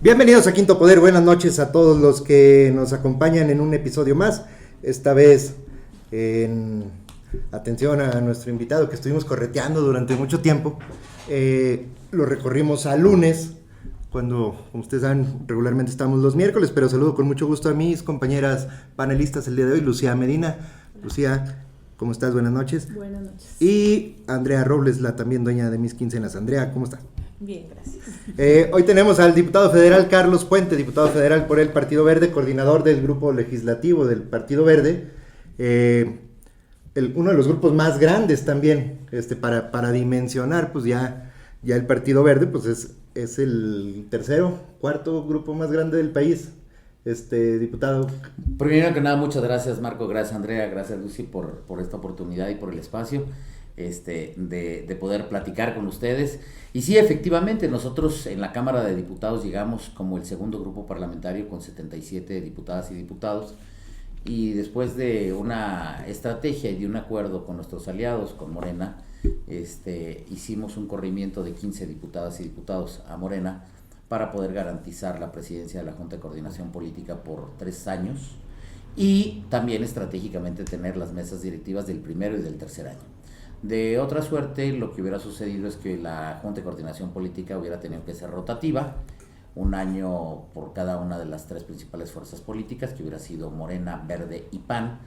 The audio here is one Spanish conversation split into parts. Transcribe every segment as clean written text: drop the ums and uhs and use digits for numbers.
Bienvenidos a Quinto Poder, buenas noches a todos los que nos acompañan en un episodio más. Esta vez en atención a nuestro invitado que estuvimos correteando durante mucho tiempo. Lo recorrimos a lunes, cuando, como ustedes saben, regularmente estamos los miércoles, pero saludo con mucho gusto a mis compañeras panelistas el día de hoy, Lucía Medina. Lucía, ¿cómo estás? Buenas noches. Buenas noches. Y Andrea Robles, la también dueña de Mis Quincenas. Andrea, ¿cómo está? Bien, gracias. Hoy tenemos al diputado federal Carlos Puente, diputado federal por el Partido Verde, coordinador del grupo legislativo del Partido Verde, uno de los grupos más grandes también, para dimensionar, pues ya el Partido Verde, pues es el cuarto grupo más grande del país, diputado. Primero que nada, muchas gracias Marco, gracias Andrea, gracias Lucy por esta oportunidad y por el espacio de poder platicar con ustedes. Y sí, efectivamente, nosotros en la Cámara de Diputados llegamos como el segundo grupo parlamentario con 77 diputadas y diputados, y después de una estrategia y de un acuerdo con nuestros aliados, con Morena, hicimos un corrimiento de 15 diputadas y diputados a Morena para poder garantizar la presidencia de la Junta de Coordinación Política por 3 años y también estratégicamente tener las mesas directivas del primero y del tercer año. De otra suerte, lo que hubiera sucedido es que la Junta de Coordinación Política hubiera tenido que ser rotativa, un año por cada una de las 3 principales fuerzas políticas, que hubiera sido Morena, Verde y PAN,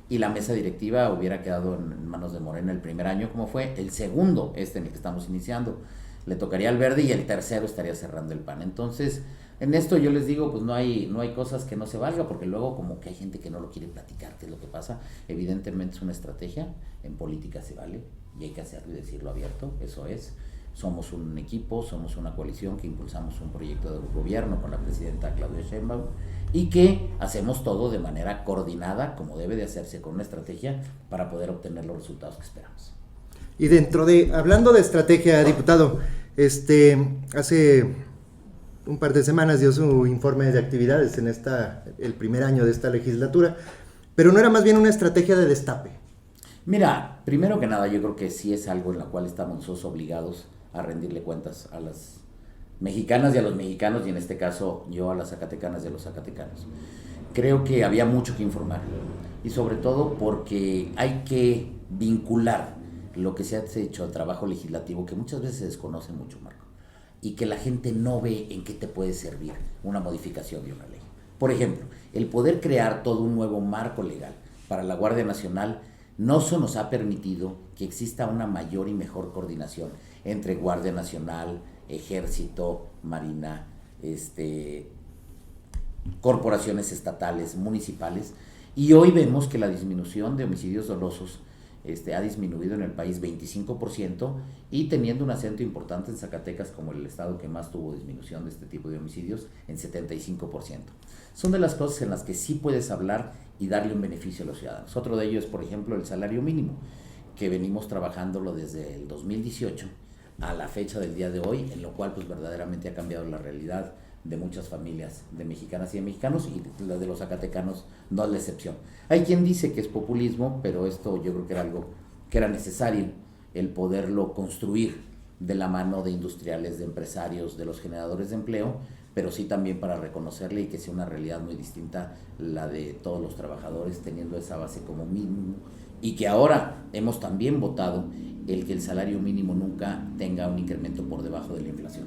y la mesa directiva hubiera quedado en manos de Morena el primer año, como fue el segundo, en el que estamos iniciando, le tocaría al Verde, y el tercero estaría cerrando el PAN. Entonces, en esto yo les digo, pues no hay cosas que no se valga, porque luego como que hay gente que no lo quiere platicar, qué es lo que pasa. Evidentemente es una estrategia, en política se vale, y hay que hacerlo y decirlo abierto, eso es. Somos un equipo, somos una coalición que impulsamos un proyecto de gobierno con la presidenta Claudia Sheinbaum, y que hacemos todo de manera coordinada, como debe de hacerse, con una estrategia para poder obtener los resultados que esperamos. Y hablando de estrategia, diputado, hace un par de semanas dio su informe de actividades en el primer año de esta legislatura, pero no era más bien una estrategia de destape. Mira, primero que nada, yo creo que sí es algo en la cual estamos nosotros obligados a rendirle cuentas a las mexicanas y a los mexicanos, y en este caso yo a las zacatecanas y a los zacatecanos. Creo que había mucho que informar, y sobre todo porque hay que vincular lo que se ha hecho al trabajo legislativo, que muchas veces se desconoce mucho, Marco, y que la gente no ve en qué te puede servir una modificación de una ley. Por ejemplo, el poder crear todo un nuevo marco legal para la Guardia Nacional no se nos ha permitido que exista una mayor y mejor coordinación entre Guardia Nacional, Ejército, Marina, corporaciones estatales, municipales, y hoy vemos que la disminución de homicidios dolosos ha disminuido en el país 25%, y teniendo un acento importante en Zacatecas como el estado que más tuvo disminución de este tipo de homicidios, en 75%. Son de las cosas en las que sí puedes hablar y darle un beneficio a los ciudadanos. Otro de ellos es, por ejemplo, el salario mínimo, que venimos trabajándolo desde el 2018 a la fecha del día de hoy, en lo cual pues verdaderamente ha cambiado la realidad de muchas familias de mexicanas y de mexicanos, y la de los zacatecanos no es la excepción. Hay quien dice que es populismo, pero esto yo creo que era algo que era necesario, el poderlo construir de la mano de industriales, de empresarios, de los generadores de empleo, pero sí también para reconocerle y que sea una realidad muy distinta la de todos los trabajadores, teniendo esa base como mínimo, y que ahora hemos también votado el que el salario mínimo nunca tenga un incremento por debajo de la inflación.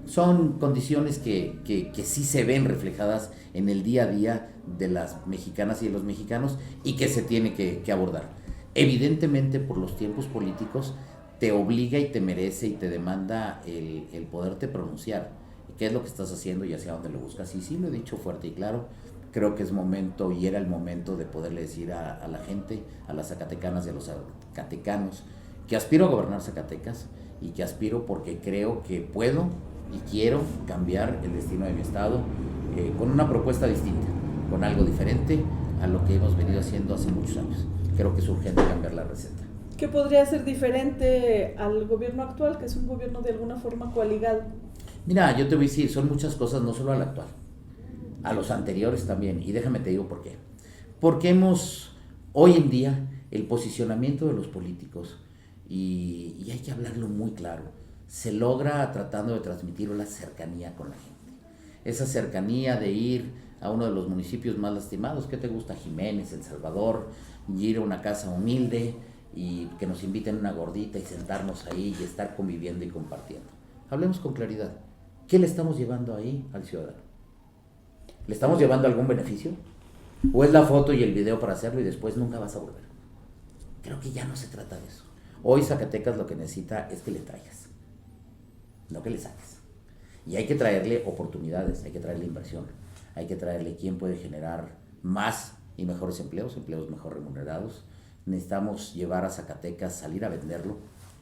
Son condiciones que sí se ven reflejadas en el día a día de las mexicanas y de los mexicanos, y que se tiene que abordar. Evidentemente, por los tiempos políticos, te obliga y te merece y te demanda el poderte pronunciar. ¿Qué es lo que estás haciendo y hacia dónde lo buscas? Y sí lo he dicho fuerte y claro. Creo que es momento, y era el momento, de poderle decir a la gente, a las zacatecanas y a los zacatecanos, que aspiro a gobernar Zacatecas, y que aspiro porque creo que puedo y quiero cambiar el destino de mi estado, con una propuesta distinta, con algo diferente a lo que hemos venido haciendo hace muchos años. Creo que es urgente cambiar la receta. ¿Qué podría ser diferente al gobierno actual, que es un gobierno de alguna forma coaligado? Mira, yo te voy a decir, son muchas cosas, no solo al actual, a los anteriores también, y déjame te digo por qué. Porque hoy en día, el posicionamiento de los políticos, y hay que hablarlo muy claro, se logra tratando de transmitir la cercanía con la gente. esa cercanía de ir a uno de los municipios más lastimados. ¿Qué te gusta? Jiménez, El Salvador, ir a una casa humilde y que nos inviten una gordita y sentarnos ahí y estar conviviendo y compartiendo. Hablemos con claridad. ¿Qué le estamos llevando ahí al ciudadano? ¿Le estamos llevando algún beneficio? ¿O es la foto y el video para hacerlo y después nunca vas a volver? Creo que ya no se trata de eso. Hoy Zacatecas lo que necesita es que le traigas, no que le saques. Y hay que traerle oportunidades, hay que traerle inversión, hay que traerle quién puede generar más y mejores empleos mejor remunerados. Necesitamos llevar a Zacatecas, salir a venderlo,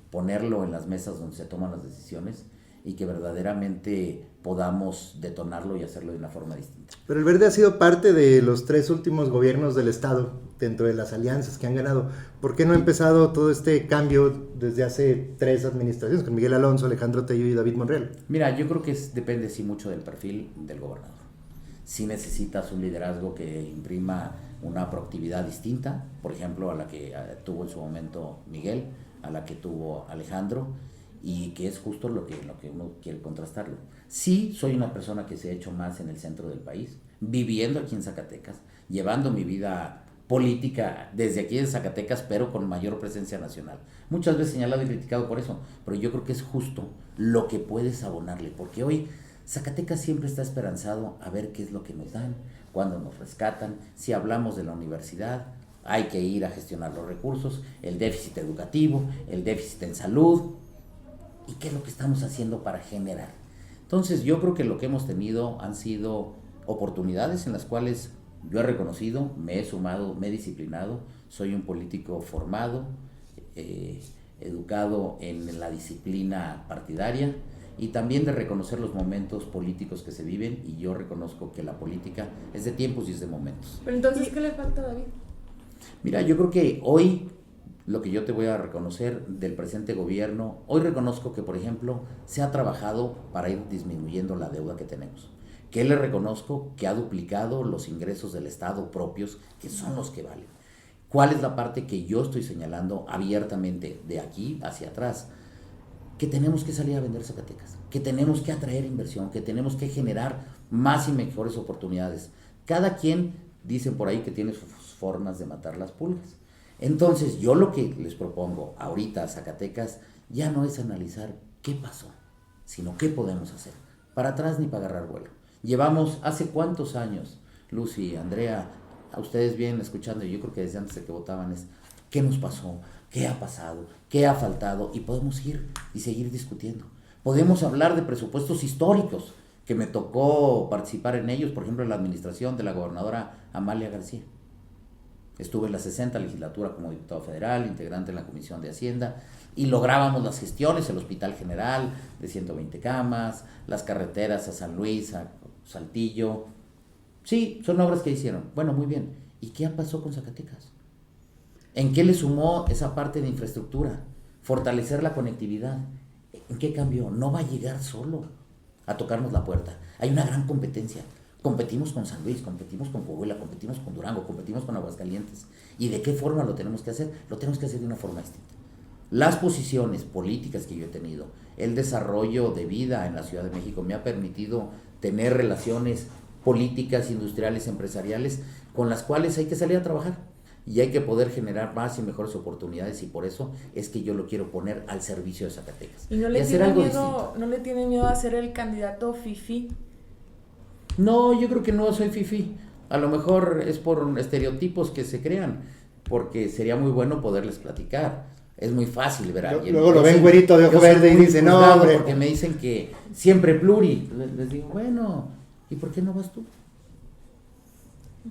ponerlo en las mesas donde se toman las decisiones y que verdaderamente podamos detonarlo y hacerlo de una forma distinta. Pero el Verde ha sido parte de los 3 últimos gobiernos del Estado, dentro de las alianzas que han ganado. ¿Por qué no ha empezado todo este cambio desde hace 3 administraciones, con Miguel Alonso, Alejandro Tello y David Monreal? Mira, yo creo que depende sí mucho del perfil del gobernador. Si necesitas un liderazgo que imprima una proactividad distinta, por ejemplo, a la que tuvo en su momento Miguel, a la que tuvo Alejandro, y que es justo lo que uno quiere contrastarlo. Sí, soy una persona que se ha hecho más en el centro del país, viviendo aquí en Zacatecas, llevando mi vida política desde aquí en Zacatecas, pero con mayor presencia nacional. Muchas veces señalado y criticado por eso, pero yo creo que es justo lo que puedes abonarle, porque hoy Zacatecas siempre está esperanzado a ver qué es lo que nos dan, cuándo nos rescatan. Si hablamos de la universidad, hay que ir a gestionar los recursos, el déficit educativo, el déficit en salud, y qué es lo que estamos haciendo para generar. Entonces yo creo que lo que hemos tenido han sido oportunidades en las cuales yo he reconocido, me he sumado, me he disciplinado, soy un político formado, educado en la disciplina partidaria y también de reconocer los momentos políticos que se viven, y yo reconozco que la política es de tiempos y es de momentos. Pero entonces, ¿qué le falta a David? Mira, yo creo que hoy lo que yo te voy a reconocer del presente gobierno, hoy reconozco que, por ejemplo, se ha trabajado para ir disminuyendo la deuda que tenemos. Que le reconozco que ha duplicado los ingresos del Estado propios, que son los que valen. ¿Cuál es la parte que yo estoy señalando abiertamente de aquí hacia atrás? Que tenemos que salir a vender Zacatecas, que tenemos que atraer inversión, que tenemos que generar más y mejores oportunidades. Cada quien, dicen por ahí, que tiene sus formas de matar las pulgas. Entonces, yo lo que les propongo ahorita a Zacatecas ya no es analizar qué pasó, sino qué podemos hacer. Para atrás ni para agarrar vuelo. Llevamos, ¿hace cuántos años, Lucy, Andrea, a ustedes vienen escuchando, y yo creo que desde antes de que votaban, es qué nos pasó, qué ha pasado, qué ha faltado, y podemos ir y seguir discutiendo. Podemos hablar de presupuestos históricos, que me tocó participar en ellos, por ejemplo, en la administración de la gobernadora Amalia García. Estuve en la 60 legislatura como diputado federal, integrante en la Comisión de Hacienda, y lográbamos las gestiones, el Hospital General de 120 camas, las carreteras a San Luis, a Saltillo. Sí, son obras que hicieron. Bueno, muy bien. ¿Y qué pasó con Zacatecas? ¿En qué le sumó esa parte de infraestructura? Fortalecer la conectividad. ¿En qué cambió? No va a llegar solo a tocarnos la puerta. Hay una gran competencia. Competimos con San Luis, competimos con Coahuila, competimos con Durango, competimos con Aguascalientes. ¿Y de qué forma lo tenemos que hacer? Lo tenemos que hacer de una forma distinta. Las posiciones políticas que yo he tenido, el desarrollo de vida en la Ciudad de México me ha permitido tener relaciones políticas, industriales, empresariales, con las cuales hay que salir a trabajar y hay que poder generar más y mejores oportunidades, y por eso es que yo lo quiero poner al servicio de Zacatecas. ¿Y no le tiene miedo a ser el candidato fifí? No, yo creo que no soy fifí. A lo mejor es por estereotipos que se crean, porque sería muy bueno poderles platicar. Es muy fácil ver a alguien. Luego lo ven güerito de ojo verde y dicen, no, hombre. Porque me dicen que siempre pluri. Les digo, bueno, ¿y por qué no vas tú?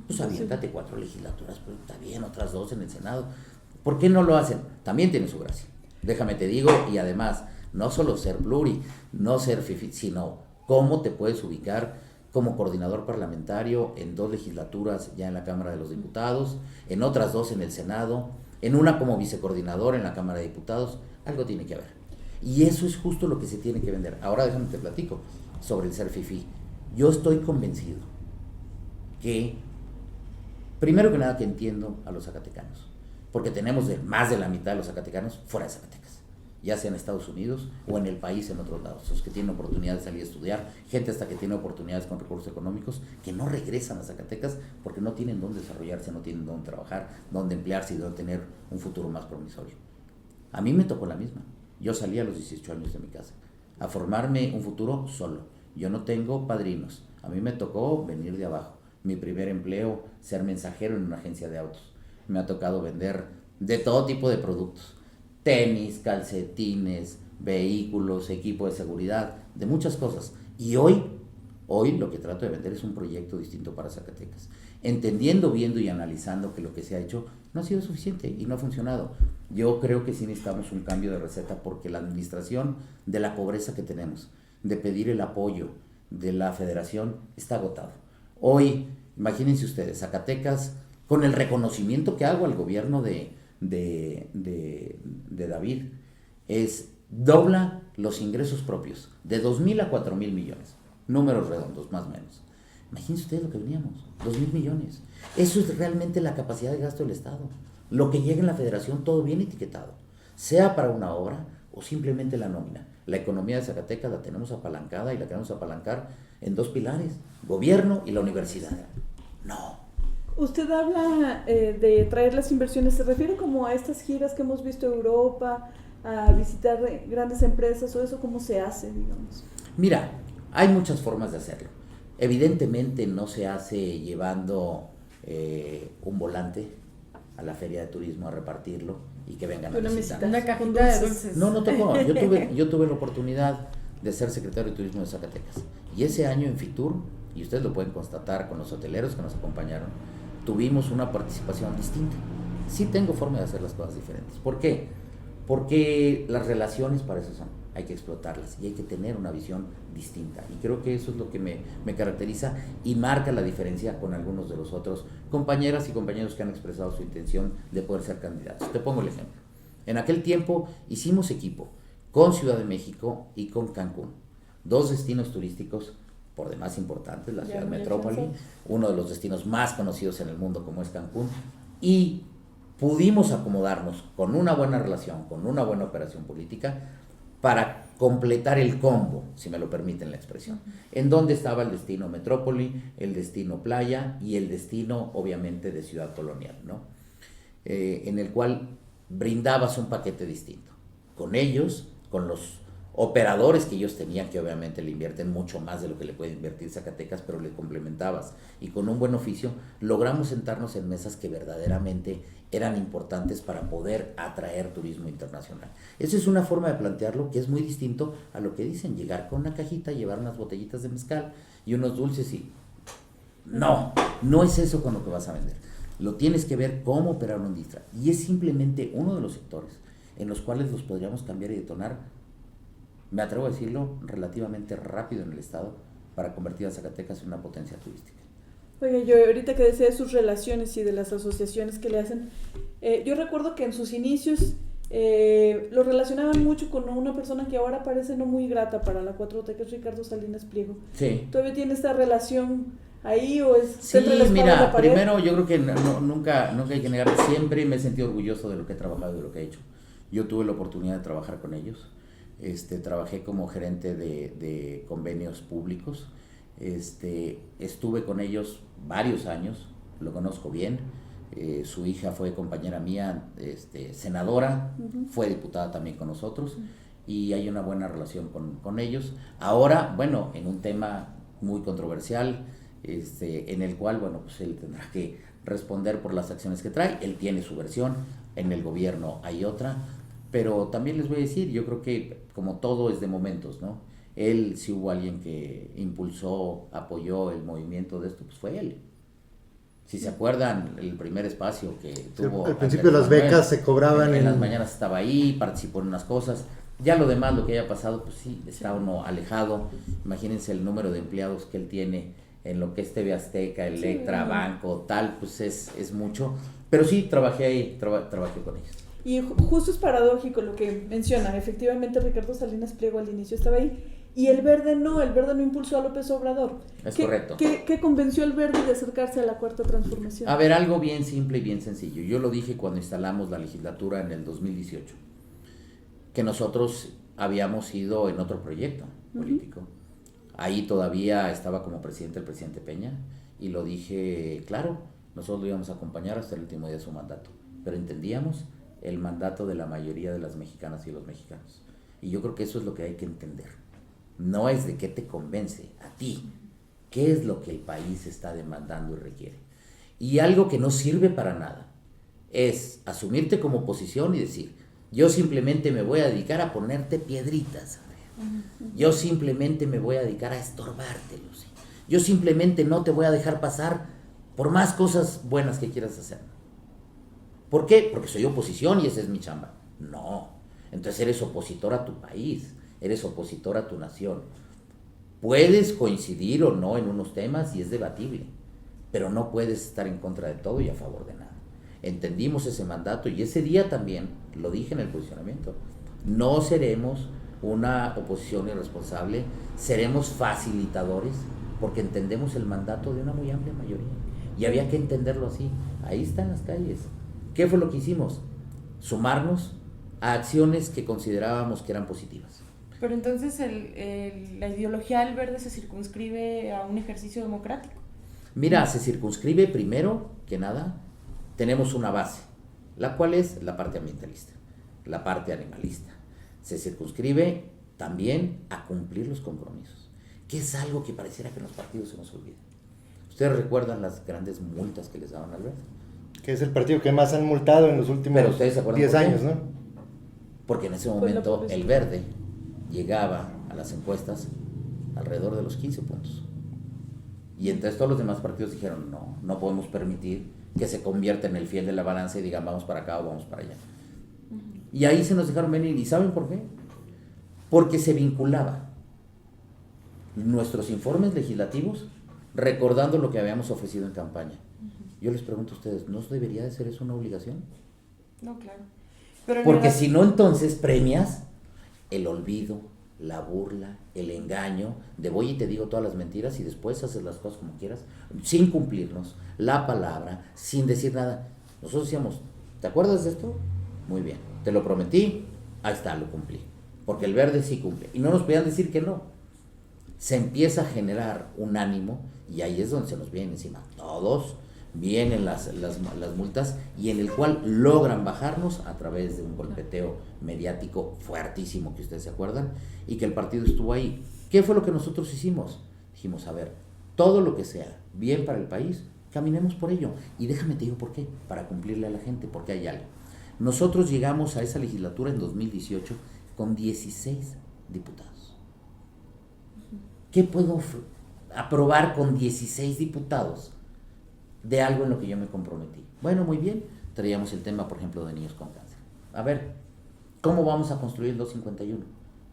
Pues aviéntate 4 legislaturas, pero está bien, otras 2 en el Senado. ¿Por qué no lo hacen? También tiene su gracia. Déjame te digo, y además, no solo ser pluri, no ser fifi, sino cómo te puedes ubicar como coordinador parlamentario en 2 legislaturas ya en la Cámara de los Diputados, en otras 2 en el Senado, en una como vicecoordinador en la Cámara de Diputados. Algo tiene que haber. Y eso es justo lo que se tiene que vender. Ahora déjame te platico sobre el ser fifí. Yo estoy convencido que, primero que nada, que entiendo a los zacatecanos, porque tenemos más de la mitad de los zacatecanos fuera de Zacatecas. ya sea en Estados Unidos o en el país en otros lados, los que tienen oportunidad de salir a estudiar, gente hasta que tiene oportunidades con recursos económicos, que no regresan a Zacatecas porque no tienen dónde desarrollarse, no tienen dónde trabajar, dónde emplearse y dónde tener un futuro más promisorio. A mí me tocó la misma. Yo salí a los 18 años de mi casa a formarme un futuro solo. Yo no tengo padrinos. A mí me tocó venir de abajo. Mi primer empleo, ser mensajero en una agencia de autos. Me ha tocado vender de todo tipo de productos. Tenis, calcetines, vehículos, equipo de seguridad, de muchas cosas. Y hoy lo que trato de vender es un proyecto distinto para Zacatecas. Entendiendo, viendo y analizando que lo que se ha hecho no ha sido suficiente y no ha funcionado. Yo creo que sí necesitamos un cambio de receta porque la administración de la pobreza que tenemos, de pedir el apoyo de la federación, está agotado. Hoy, imagínense ustedes, Zacatecas, con el reconocimiento que hago al gobierno de David, dobla los ingresos propios de 2,000 a 4,000 millones. Números redondos, más o menos. Imagínense ustedes lo que veníamos, 2,000 millones. Eso es realmente la capacidad de gasto del Estado. Lo que llega en la federación, todo bien etiquetado, sea para una obra o simplemente la nómina. La economía de Zacatecas la tenemos apalancada y la queremos apalancar en 2 pilares, gobierno y la universidad. No. Usted habla de traer las inversiones, ¿se refiere como a estas giras que hemos visto en Europa, a visitar grandes empresas o eso cómo se hace, digamos? Mira, hay muchas formas de hacerlo. Evidentemente no se hace llevando un volante a la feria de turismo a repartirlo y que vengan a visitar. Una cajita de dulces. No tocó. Yo tuve la oportunidad de ser secretario de Turismo de Zacatecas. Y ese año en Fitur, y ustedes lo pueden constatar con los hoteleros que nos acompañaron, tuvimos una participación distinta. Sí tengo forma de hacer las cosas diferentes. ¿Por qué? Porque las relaciones para eso son. Hay que explotarlas y hay que tener una visión distinta. Y creo que eso es lo que me caracteriza y marca la diferencia con algunos de los otros compañeras y compañeros que han expresado su intención de poder ser candidatos. Te pongo el ejemplo. En aquel tiempo hicimos equipo con Ciudad de México y con Cancún. 2 destinos turísticos por demás importantes, la ciudad metrópoli, uno de los destinos más conocidos en el mundo como es Cancún, y pudimos acomodarnos con una buena relación, con una buena operación política, para completar el combo, si me lo permiten la expresión, en donde estaba el destino metrópoli, el destino playa y el destino obviamente de ciudad colonial, ¿no? En el cual brindabas un paquete distinto. Con ellos, con los operadores que ellos tenían, que obviamente le invierten mucho más de lo que le puede invertir Zacatecas, pero le complementabas, y con un buen oficio logramos sentarnos en mesas que verdaderamente eran importantes para poder atraer turismo internacional. Esa es una forma de plantearlo que es muy distinto a lo que dicen, llegar con una cajita, llevar unas botellitas de mezcal y unos dulces y... No es eso con lo que vas a vender. Lo tienes que ver cómo operar una industria, y es simplemente uno de los sectores en los cuales los podríamos cambiar y detonar, me atrevo a decirlo, relativamente rápido en el estado para convertir a Zacatecas en una potencia turística. Oye, yo ahorita que decía de sus relaciones y de las asociaciones que le hacen, yo recuerdo que en sus inicios lo relacionaban mucho con una persona que ahora parece no muy grata para la 4T, que es Ricardo Salinas Pliego. Sí. ¿Todavía tiene esta relación ahí o es Sí, entre la espada y la mira, pared? primero yo creo que nunca hay que negar, siempre me he sentido orgulloso de lo que he trabajado y de lo que he hecho. Yo tuve la oportunidad de trabajar con ellos. Trabajé como gerente de convenios públicos, estuve con ellos varios años, lo conozco bien, su hija fue compañera mía, senadora, fue diputada también con nosotros, y hay una buena relación con ellos. Ahora, bueno, en un tema muy controversial, en el cual, bueno, pues él tendrá que responder por las acciones que trae, él tiene su versión, en el gobierno hay otra. Pero también les voy a decir, yo creo que como todo es de momentos, ¿no? Él, si hubo alguien que impulsó, apoyó el movimiento de esto, pues fue él. Si se acuerdan, el primer espacio que tuvo... Al principio las becas se cobraban en las mañanas estaba ahí, participó en unas cosas. Ya lo demás, lo que haya pasado, pues sí, está uno alejado. Imagínense el número de empleados que él tiene en lo que es TV Azteca, Electra, Banco, tal, pues es mucho. Pero sí, trabajé ahí, trabajé con ellos. Y justo es paradójico lo que menciona. Efectivamente, Ricardo Salinas Pliego al inicio estaba ahí. Y el Verde no impulsó a López Obrador. Es correcto. ¿Qué convenció al Verde de acercarse a la Cuarta Transformación? A ver, algo bien simple y bien sencillo. Yo lo dije cuando instalamos la legislatura en el 2018. que nosotros habíamos ido en otro proyecto político. Ahí todavía estaba como presidente el presidente Peña, y lo dije claro, nosotros lo íbamos a acompañar hasta el último día de su mandato, pero entendíamos el mandato de la mayoría de las mexicanas y los mexicanos. Y yo creo que eso es lo que hay que entender. No es de qué te convence a ti, qué es lo que el país está demandando y requiere. Y algo que no sirve para nada es asumirte como oposición y decir, yo simplemente me voy a dedicar a ponerte piedritas, yo simplemente me voy a dedicar a estorbarte, Lucy. Yo simplemente no te voy a dejar pasar por más cosas buenas que quieras hacer. ¿Por qué? Porque soy oposición y esa es mi chamba. No. Entonces eres opositor a tu país, eres opositor a tu nación. Puedes coincidir o no en unos temas y es debatible, pero no puedes estar en contra de todo y a favor de nada. Entendimos ese mandato y ese día también lo dije en el posicionamiento. No seremos una oposición irresponsable, seremos facilitadores porque entendemos el mandato de una muy amplia mayoría y había que entenderlo así. Ahí está en las calles. ¿Qué fue lo que hicimos? Sumarnos a acciones que considerábamos que eran positivas. Pero entonces la ideología del verde se circunscribe a un ejercicio democrático. Mira, se circunscribe primero que nada, tenemos una base, la cual es la parte ambientalista, la parte animalista. Se circunscribe también a cumplir los compromisos, que es algo que pareciera que en los partidos se nos olvida. ¿Ustedes recuerdan las grandes multas que les daban al verde? Que es el partido que más han multado en los últimos 10 años, ¿no? Porque en ese momento el verde llegaba a las encuestas alrededor de los 15 puntos. Y entonces todos los demás partidos dijeron, no podemos permitir que se convierta en el fiel de la balanza y digan vamos para acá o vamos para allá. Y ahí se nos dejaron venir. ¿Y saben por qué? Porque se vinculaba nuestros informes legislativos recordando lo que habíamos ofrecido en campaña. Yo les pregunto a ustedes, ¿no debería de ser eso una obligación? No, claro. Pero porque si no, entonces premias el olvido, la burla, el engaño, de voy y te digo todas las mentiras y después haces las cosas como quieras, sin cumplirnos la palabra, sin decir nada. Nosotros decíamos, ¿te acuerdas de esto? Muy bien, te lo prometí, ahí está, lo cumplí. Porque el verde sí cumple. Y no nos podían decir que no. Se empieza a generar un ánimo y ahí es donde se nos vienen encima todos. Vienen las multas y en el cual logran bajarnos a través de un golpeteo mediático fuertísimo que ustedes se acuerdan y que el partido estuvo ahí. ¿Qué fue lo que nosotros hicimos? Dijimos, a ver, todo lo que sea bien para el país, caminemos por ello. Y déjame te digo por qué, para cumplirle a la gente, porque hay algo. Nosotros llegamos a esa legislatura en 2018 con 16 diputados. ¿Qué puedo aprobar con 16 diputados? De algo en lo que yo me comprometí. Bueno, muy bien, traíamos el tema, por ejemplo, de niños con cáncer. A ver, ¿cómo vamos a construir el 251?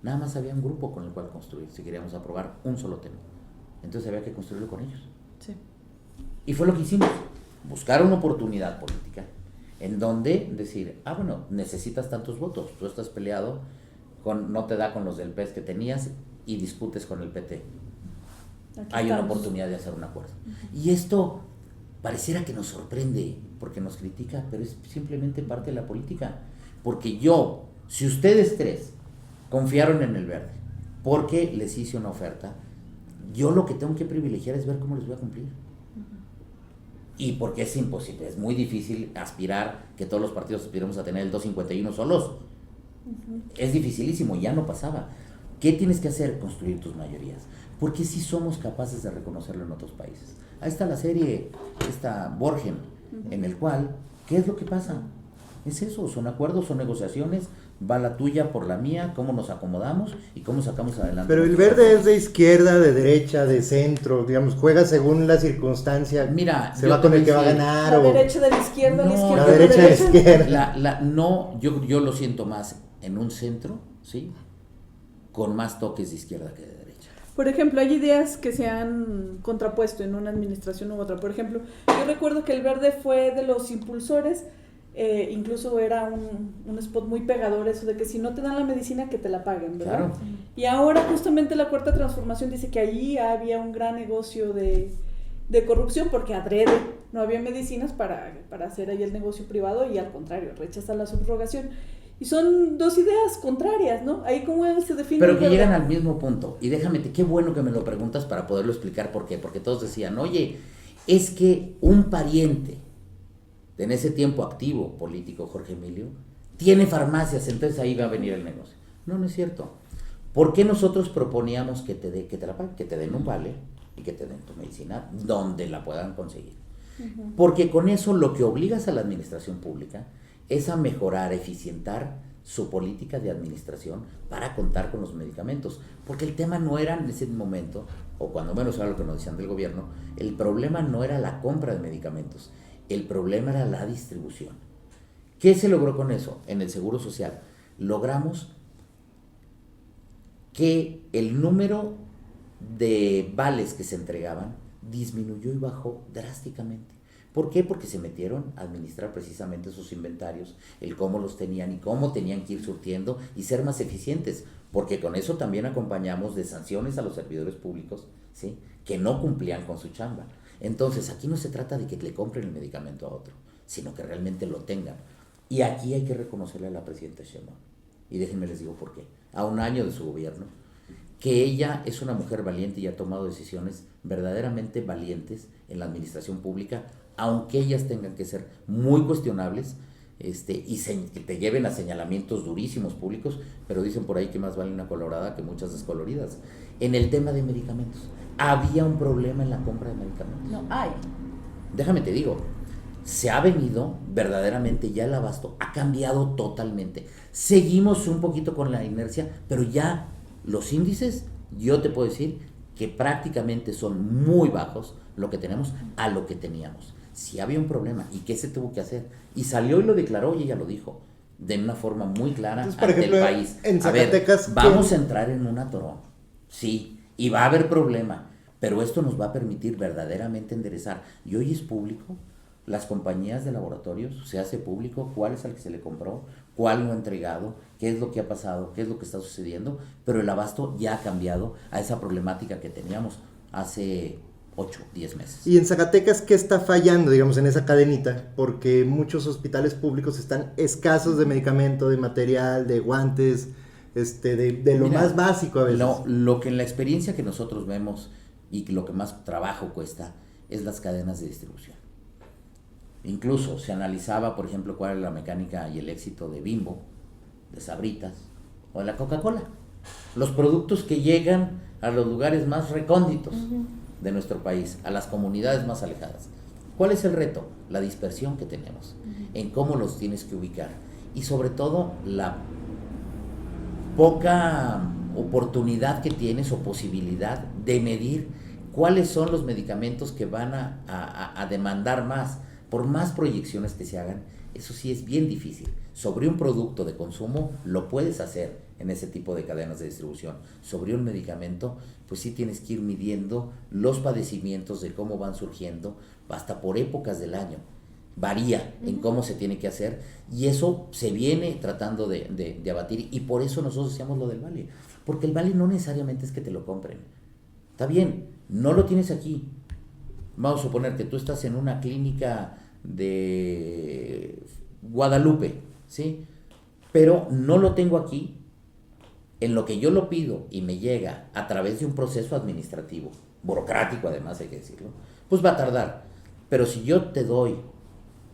Nada más había un grupo con el cual construir, si queríamos aprobar un solo tema. Entonces había que construirlo con ellos. Sí. Y fue lo que hicimos, buscar una oportunidad política, en donde decir, bueno, necesitas tantos votos, tú estás peleado, no te da con los del PES que tenías y discutes con el PT. Hay una oportunidad de hacer un acuerdo. Y esto pareciera que nos sorprende porque nos critica, pero es simplemente parte de la política. Porque si ustedes tres confiaron en el verde, porque les hice una oferta, yo lo que tengo que privilegiar es ver cómo les voy a cumplir. Y porque es imposible, es muy difícil aspirar que todos los partidos aspiremos a tener el 251 solos. Es dificilísimo, ya no pasaba. ¿Qué tienes que hacer? Construir tus mayorías. Porque sí somos capaces de reconocerlo en otros países. Ahí está la serie, Borgen, en el cual, ¿qué es lo que pasa? Es eso, son acuerdos, son negociaciones, va la tuya por la mía, cómo nos acomodamos y cómo sacamos adelante. Pero el verde es de izquierda, de derecha, de centro, digamos, juega según la circunstancia. Mira, se va con el que va a ganar. La derecha de la izquierda, la izquierda la de la derecha de la izquierda. izquierda. Yo lo siento más en un centro, ¿sí? Con más toques de izquierda que de derecha. Por ejemplo, hay ideas que se han contrapuesto en una administración u otra. Por ejemplo, yo recuerdo que el verde fue de los impulsores, incluso era un spot muy pegador eso de que si no te dan la medicina que te la paguen, ¿verdad? Claro. Y ahora justamente la Cuarta Transformación dice que allí había un gran negocio de corrupción porque adrede no había medicinas para hacer ahí el negocio privado y al contrario, rechaza la subrogación. Y son dos ideas contrarias, ¿no? Ahí cómo se define. Pero que llegan al mismo punto. Y qué bueno que me lo preguntas para poderlo explicar por qué. Porque todos decían, oye, es que un pariente, en ese tiempo activo político, Jorge Emilio, tiene farmacias, entonces ahí va a venir el negocio. No, no es cierto. ¿Por qué nosotros proponíamos que te den un vale y que te den tu medicina donde la puedan conseguir? Uh-huh. Porque con eso lo que obligas a la administración pública es a mejorar, eficientar su política de administración para contar con los medicamentos. Porque el tema no era en ese momento, o cuando menos era lo que nos decían del gobierno, el problema no era la compra de medicamentos, el problema era la distribución. ¿Qué se logró con eso? En el Seguro Social logramos que el número de vales que se entregaban disminuyó y bajó drásticamente. ¿Por qué? Porque se metieron a administrar precisamente sus inventarios, el cómo los tenían y cómo tenían que ir surtiendo y ser más eficientes, porque con eso también acompañamos de sanciones a los servidores públicos, ¿sí?, que no cumplían con su chamba. Entonces, aquí no se trata de que le compren el medicamento a otro, sino que realmente lo tengan. Y aquí hay que reconocerle a la presidenta Sheinbaum, y déjenme les digo por qué, a un año de su gobierno, que ella es una mujer valiente y ha tomado decisiones verdaderamente valientes en la administración pública, aunque ellas tengan que ser muy cuestionables y que te lleven a señalamientos durísimos públicos, pero dicen por ahí que más vale una colorada que muchas descoloridas. En el tema de medicamentos, ¿había un problema en la compra de medicamentos? No, hay. Déjame te digo, se ha venido verdaderamente, ya el abasto ha cambiado totalmente. Seguimos un poquito con la inercia, pero ya los índices, yo te puedo decir que prácticamente son muy bajos lo que tenemos a lo que teníamos. Si había un problema, ¿y qué se tuvo que hacer? Y salió y lo declaró y ella lo dijo de una forma muy clara. Entonces, ante el país. En Zacatecas, a ver, vamos a entrar en un atorón, sí, y va a haber problema, pero esto nos va a permitir verdaderamente enderezar. Y hoy es público, las compañías de laboratorios, se hace público cuál es al que se le compró, cuál no ha entregado, qué es lo que ha pasado, qué es lo que está sucediendo, pero el abasto ya ha cambiado a esa problemática que teníamos hace 8, 10 meses. Y en Zacatecas, ¿qué está fallando, digamos, en esa cadenita? Porque muchos hospitales públicos están escasos de medicamento, de material, de guantes, de lo más básico a veces. Lo que en la experiencia que nosotros vemos y lo que más trabajo cuesta es las cadenas de distribución. Incluso se analizaba, por ejemplo, cuál es la mecánica y el éxito de Bimbo, de Sabritas o de la Coca-Cola. Los productos que llegan a los lugares más recónditos de nuestro país, a las comunidades más alejadas. ¿Cuál es el reto? La dispersión que tenemos, en cómo los tienes que ubicar y sobre todo la poca oportunidad que tienes o posibilidad de medir cuáles son los medicamentos que van a demandar más. Por más proyecciones que se hagan, eso sí es bien difícil. Sobre un producto de consumo lo puedes hacer en ese tipo de cadenas de distribución. Sobre un medicamento, pues sí tienes que ir midiendo los padecimientos de cómo van surgiendo, hasta por épocas del año. Varía en cómo se tiene que hacer y eso se viene tratando de abatir y por eso nosotros decíamos lo del vale. Porque el vale no necesariamente es que te lo compren. Está bien, no lo tienes aquí. Vamos a suponer que tú estás en una clínica de Guadalupe, ¿sí? Pero no lo tengo aquí, en lo que yo lo pido y me llega a través de un proceso administrativo, burocrático además hay que decirlo, pues va a tardar. Pero si yo te doy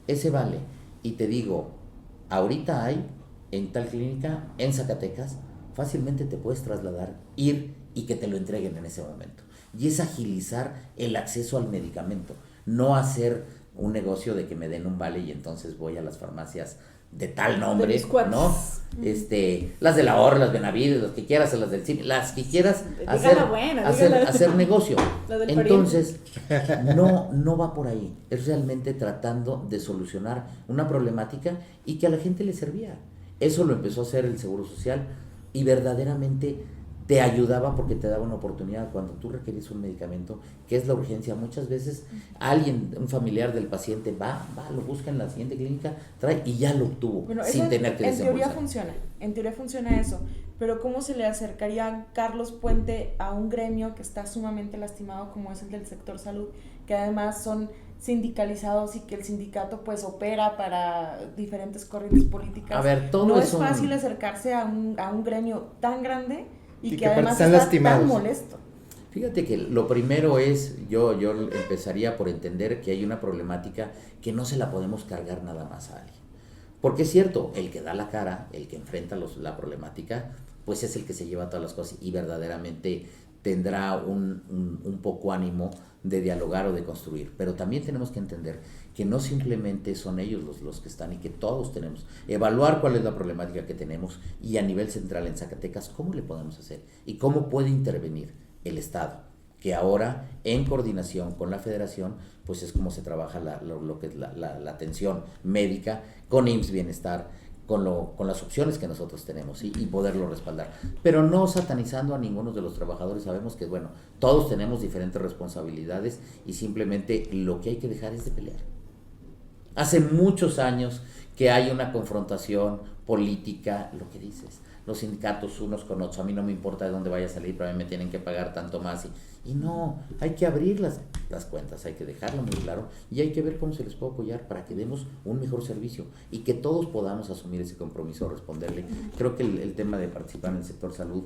ese vale y te digo, ahorita hay en tal clínica, en Zacatecas, fácilmente te puedes trasladar, ir y que te lo entreguen en ese momento. Y es agilizar el acceso al medicamento, no hacer un negocio de que me den un vale y entonces voy a las farmacias de tal nombre, ¿no? Las del Ahorro, las Benavides, las que quieras, las del cine, las que quieras hacer negocio. Entonces, no va por ahí. Es realmente tratando de solucionar una problemática y que a la gente le servía. Eso lo empezó a hacer el Seguro Social y verdaderamente te ayudaba porque te daba una oportunidad cuando tú requerías un medicamento, que es la urgencia. Muchas veces alguien, un familiar del paciente va, lo busca en la siguiente clínica, trae y ya lo obtuvo, bueno, sin tener que desembolsar. En teoría funciona eso, pero ¿cómo se le acercaría Carlos Puente a un gremio que está sumamente lastimado como es el del sector salud, que además son sindicalizados y que el sindicato pues opera para diferentes corrientes políticas. A ver, todo no es es un- fácil acercarse a un gremio tan grande y Y que que aparte además están está lastimados. tan molesto. Fíjate que lo primero es, yo empezaría por entender que hay una problemática que no se la podemos cargar nada más a alguien. Porque es cierto, el que da la cara, el que enfrenta la problemática, pues es el que se lleva todas las cosas y verdaderamente tendrá un poco ánimo de dialogar o de construir. Pero también tenemos que entender que no simplemente son ellos los que están y que todos tenemos. Evaluar cuál es la problemática que tenemos y a nivel central en Zacatecas, cómo le podemos hacer y cómo puede intervenir el Estado, que ahora en coordinación con la Federación, pues es como se trabaja lo que es la atención médica con IMSS Bienestar, con las opciones que nosotros tenemos y poderlo respaldar. Pero no satanizando a ninguno de los trabajadores, sabemos que, bueno, todos tenemos diferentes responsabilidades y simplemente lo que hay que dejar es de pelear. Hace muchos años que hay una confrontación política, lo que dices, los sindicatos unos con otros, a mí no me importa de dónde vaya a salir, pero a mí me tienen que pagar tanto más y no, hay que abrir las cuentas, hay que dejarlo muy claro y hay que ver cómo se les puede apoyar para que demos un mejor servicio y que todos podamos asumir ese compromiso, responderle. Creo que el tema de participar en el sector salud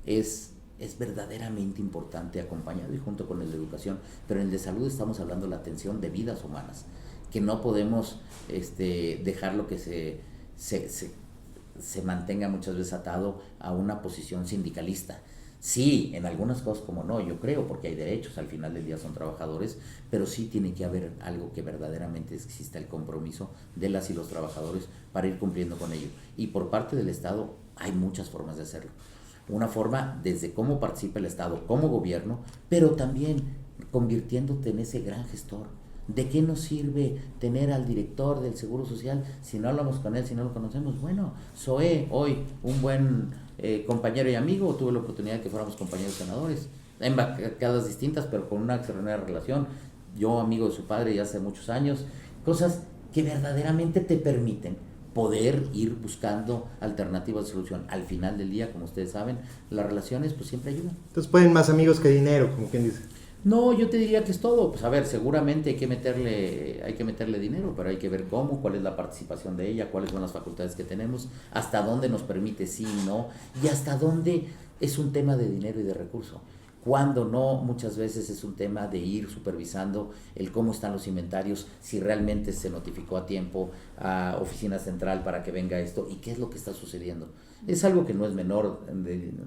es verdaderamente importante, acompañado y junto con el de educación, pero en el de salud estamos hablando de la atención de vidas humanas, que no podemos dejarlo que se mantenga muchas veces atado a una posición sindicalista. Sí, en algunas cosas como no, yo creo, porque hay derechos, al final del día son trabajadores, pero sí tiene que haber algo que verdaderamente exista el compromiso de las y los trabajadores para ir cumpliendo con ello. Y por parte del Estado hay muchas formas de hacerlo. Una forma desde cómo participa el Estado como gobierno, pero también convirtiéndote en ese gran gestor. ¿De qué nos sirve tener al director del Seguro Social si no hablamos con él, si no lo conocemos? Bueno, Zoé, hoy un buen compañero y amigo, tuve la oportunidad de que fuéramos compañeros senadores, en bancadas distintas, pero con una extraordinaria relación. Yo amigo de su padre ya hace muchos años, cosas que verdaderamente te permiten poder ir buscando alternativas de solución. Al final del día, como ustedes saben, las relaciones pues siempre ayudan. Entonces pueden más amigos que dinero, como quien dice. No, yo te diría que es todo. Pues a ver, seguramente hay que meterle dinero, pero hay que ver cómo, cuál es la participación de ella, cuáles son las facultades que tenemos, hasta dónde nos permite sí, no, y hasta dónde es un tema de dinero y de recurso. Cuando no, muchas veces es un tema de ir supervisando el cómo están los inventarios, si realmente se notificó a tiempo a oficina central para que venga esto y qué es lo que está sucediendo. Es algo que no es menor,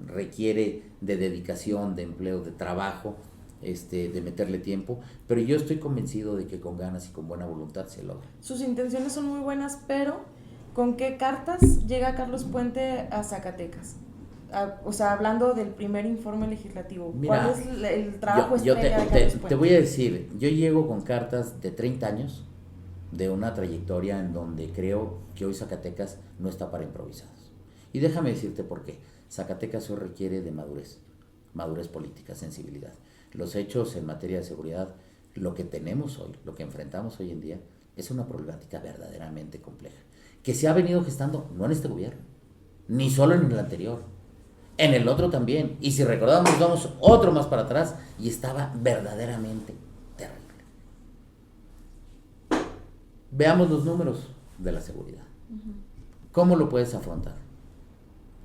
requiere de dedicación, de empleo, de trabajo, de meterle tiempo, pero yo estoy convencido de que con ganas y con buena voluntad se logra. Sus intenciones son muy buenas, pero ¿con qué cartas llega Carlos Puente a Zacatecas? O sea, hablando del primer informe legislativo, Mira, ¿cuál es el trabajo yo estrella de Carlos Puente? te voy a decir, yo llego con cartas de 30 años, de una trayectoria en donde creo que hoy Zacatecas no está para improvisados. Y déjame decirte por qué. Zacatecas hoy requiere de madurez política, sensibilidad. Los hechos en materia de seguridad, lo que tenemos hoy, lo que enfrentamos hoy en día, es una problemática verdaderamente compleja, que se ha venido gestando no en este gobierno, ni solo en el anterior, en el otro también, y si recordamos nos vamos otro más para atrás, y estaba verdaderamente terrible. Veamos los números de la seguridad. ¿Cómo lo puedes afrontar?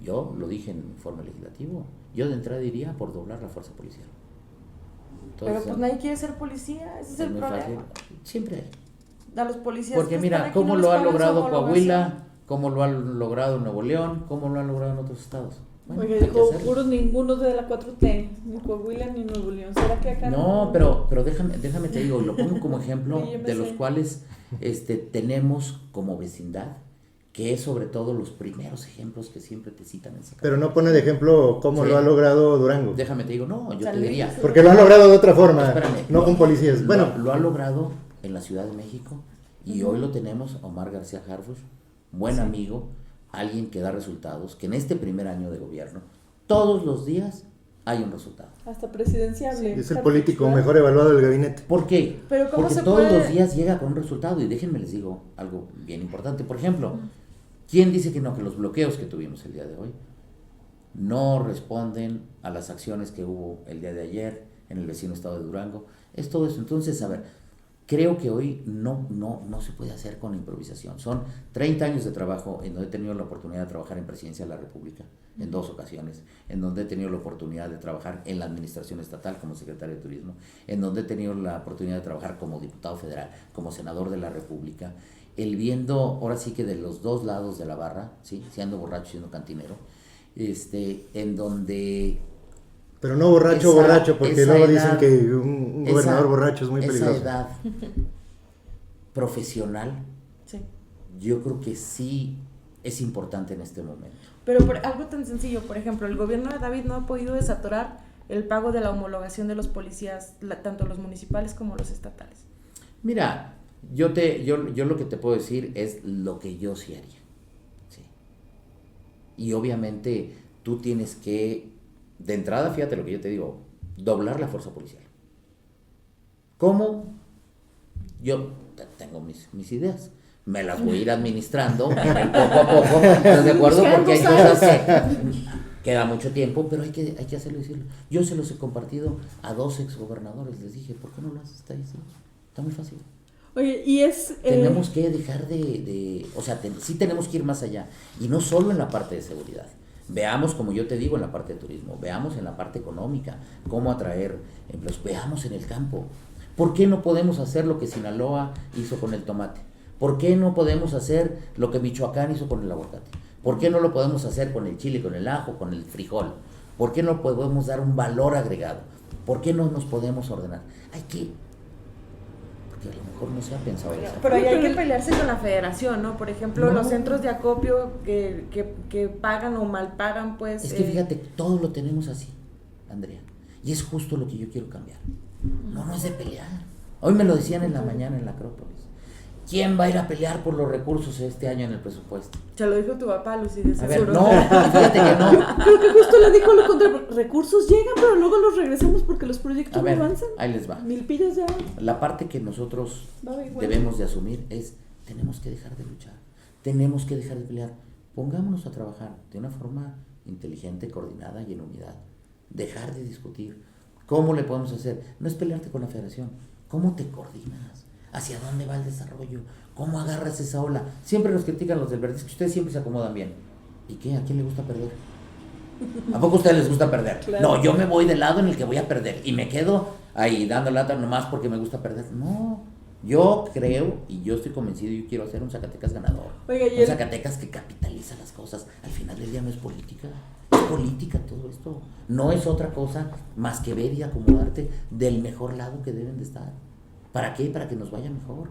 Yo lo dije en el informe legislativo, yo de entrada diría por doblar la fuerza policial. Entonces, pero pues nadie quiere ser policía, ese es el muy problema. fácil. Siempre hay. A los policías Porque que mira, están aquí cómo no lo les ha pagan su logrado homologación. Coahuila, cómo lo ha logrado Nuevo León, cómo lo han logrado en otros estados. Bueno, Oiga, hay que dijo hacerlo. puros ninguno de la 4T, ni Coahuila ni Nuevo León. ¿Será que acá No, pero déjame te digo, lo pongo como ejemplo Sí, yo me de los sé. cuales tenemos como vecindad, que es sobre todo los primeros ejemplos que siempre te citan en Zacatecas. Pero no pone de ejemplo cómo Sí. lo ha logrado Durango. Déjame te digo, no, yo te San diría, Luis. Porque lo ha logrado de otra forma, espérame, no con policías. Lo, Bueno, lo ha logrado en la Ciudad de México y hoy lo tenemos, Omar García Harfuch, buen amigo, alguien que da resultados, que en este primer año de gobierno, todos los días hay un resultado. hasta presidenciable. es el Harfuch, político ¿verdad? mejor evaluado del gabinete. ¿Por qué? Pero ¿cómo Porque se todos puede? los días llega con un resultado y déjenme les digo algo bien importante. Por ejemplo, ¿quién dice que no? Que los bloqueos que tuvimos el día de hoy no responden a las acciones que hubo el día de ayer en el vecino estado de Durango. Es todo eso. Entonces, a ver, creo que hoy no se puede hacer con improvisación. Son 30 años de trabajo en donde he tenido la oportunidad de trabajar en Presidencia de la República en 2 ocasiones, en donde he tenido la oportunidad de trabajar en la administración estatal como secretario de Turismo, en donde he tenido la oportunidad de trabajar como diputado federal, como senador de la República, el viendo ahora sí que de los 2 lados de la barra, ¿sí? Siendo borracho, siendo cantinero, en donde... Pero no borracho, porque luego dicen que un gobernador borracho es muy peligroso. Esa edad profesional, Sí. yo creo que sí es importante en este momento. Pero por algo tan sencillo, por ejemplo, el gobierno de David no ha podido desatorar el pago de la homologación de los policías, tanto los municipales como los estatales. Mira, yo lo que te puedo decir es lo que yo sí haría. ¿Sí? Y obviamente tú tienes que, de entrada, fíjate lo que yo te digo, doblar la fuerza policial. ¿Cómo? Yo tengo mis ideas. Me las voy a ir administrando poco a poco, ¿estás de acuerdo? Porque hay cosas que queda mucho tiempo, pero hay que hacerlo y decirlo. Yo se los he compartido a 2 exgobernadores, les dije, ¿por qué no lo haces? Está muy fácil. Oye, y es... Tenemos que dejar o sea, sí tenemos que ir más allá, y no solo en la parte de seguridad. Veamos, como yo te digo, en la parte de turismo, veamos en la parte económica, cómo atraer empleos, veamos en el campo. ¿Por qué no podemos hacer lo que Sinaloa hizo con el tomate? ¿Por qué no podemos hacer lo que Michoacán hizo con el aguacate? ¿Por qué no lo podemos hacer con el chile, con el ajo, con el frijol? ¿Por qué no podemos dar un valor agregado? ¿Por qué no nos podemos ordenar? Porque a lo mejor no se ha pensado eso. Pero ahí hay que pelearse con la federación, ¿no? Por ejemplo, los centros de acopio que pagan o mal pagan, pues... Es que fíjate, todo lo tenemos así, Andrea. Y es justo lo que yo quiero cambiar. No es de pelear. Hoy me lo decían en la mañana en la Acrópolis. ¿Quién va a ir a pelear por los recursos este año en el presupuesto? Se lo dijo tu papá, Lucy, de A ver, seguro. no, fíjate que no. Creo que justo le dijo lo contrario. Recursos llegan, pero luego los regresamos porque los proyectos A ver, no avanzan. ahí les va. Milpillas ya. La parte que nosotros Va igual. debemos de asumir es, tenemos que dejar de luchar, tenemos que dejar de pelear. Pongámonos a trabajar de una forma inteligente, coordinada y en unidad. Dejar de discutir. ¿Cómo le podemos hacer? No es pelearte con la federación. ¿Cómo te coordinas? ¿Hacia dónde va el desarrollo? ¿Cómo agarras esa ola? Siempre nos critican los del verde, es que ustedes siempre se acomodan bien. ¿Y qué? ¿A quién le gusta perder? ¿A poco a ustedes les gusta perder? Claro. No, yo me voy del lado en el que voy a perder y me quedo ahí dando lata nomás porque me gusta perder. No, yo creo y yo estoy convencido y yo quiero hacer un Zacatecas ganador. Oiga, y un Zacatecas que capitaliza las cosas. Al final del día no es política. Es política todo esto. No es otra cosa más que ver y acomodarte del mejor lado que deben de estar. ¿Para qué? Para que nos vaya mejor.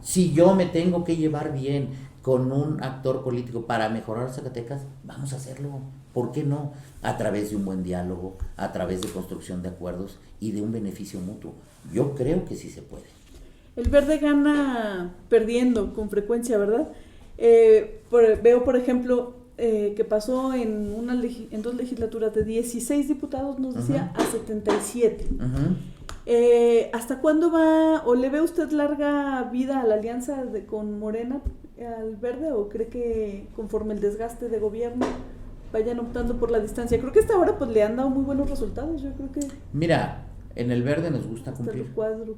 Si yo me tengo que llevar bien con un actor político para mejorar Zacatecas, vamos a hacerlo. ¿Por qué no? A través de un buen diálogo, a través de construcción de acuerdos y de un beneficio mutuo. Yo creo que sí se puede. El verde gana perdiendo con frecuencia, ¿verdad? Veo, por ejemplo, que pasó en 2 legislaturas de 16 diputados, nos decía, a 77. ¿Hasta cuándo va, o le ve usted larga vida a la alianza con Morena al verde, o cree que conforme el desgaste de gobierno vayan optando por la distancia? Creo que hasta ahora pues le han dado muy buenos resultados, yo creo que... Mira, en el verde nos gusta cumplir. Hasta el cuadro.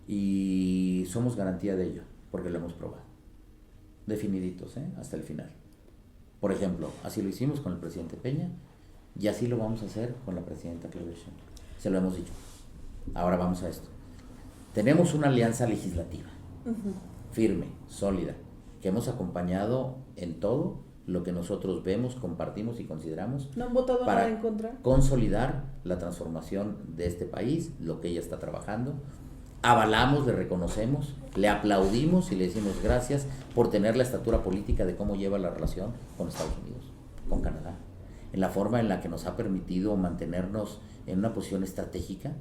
Y somos garantía de ello, porque lo hemos probado. Definiditos, hasta el final. Por ejemplo, así lo hicimos con el presidente Peña, y así lo vamos a hacer con la presidenta Claudia Sheinbaum. Se lo hemos dicho. Ahora vamos a esto. Tenemos una alianza legislativa, firme, sólida, que hemos acompañado en todo lo que nosotros vemos, compartimos y consideramos. ¿No han votado nada en contra? Consolidar la transformación de este país, lo que ella está trabajando. Avalamos, le reconocemos, le aplaudimos y le decimos gracias por tener la estatura política de cómo lleva la relación con Estados Unidos, con Canadá, en la forma en la que nos ha permitido mantenernos en una posición estratégica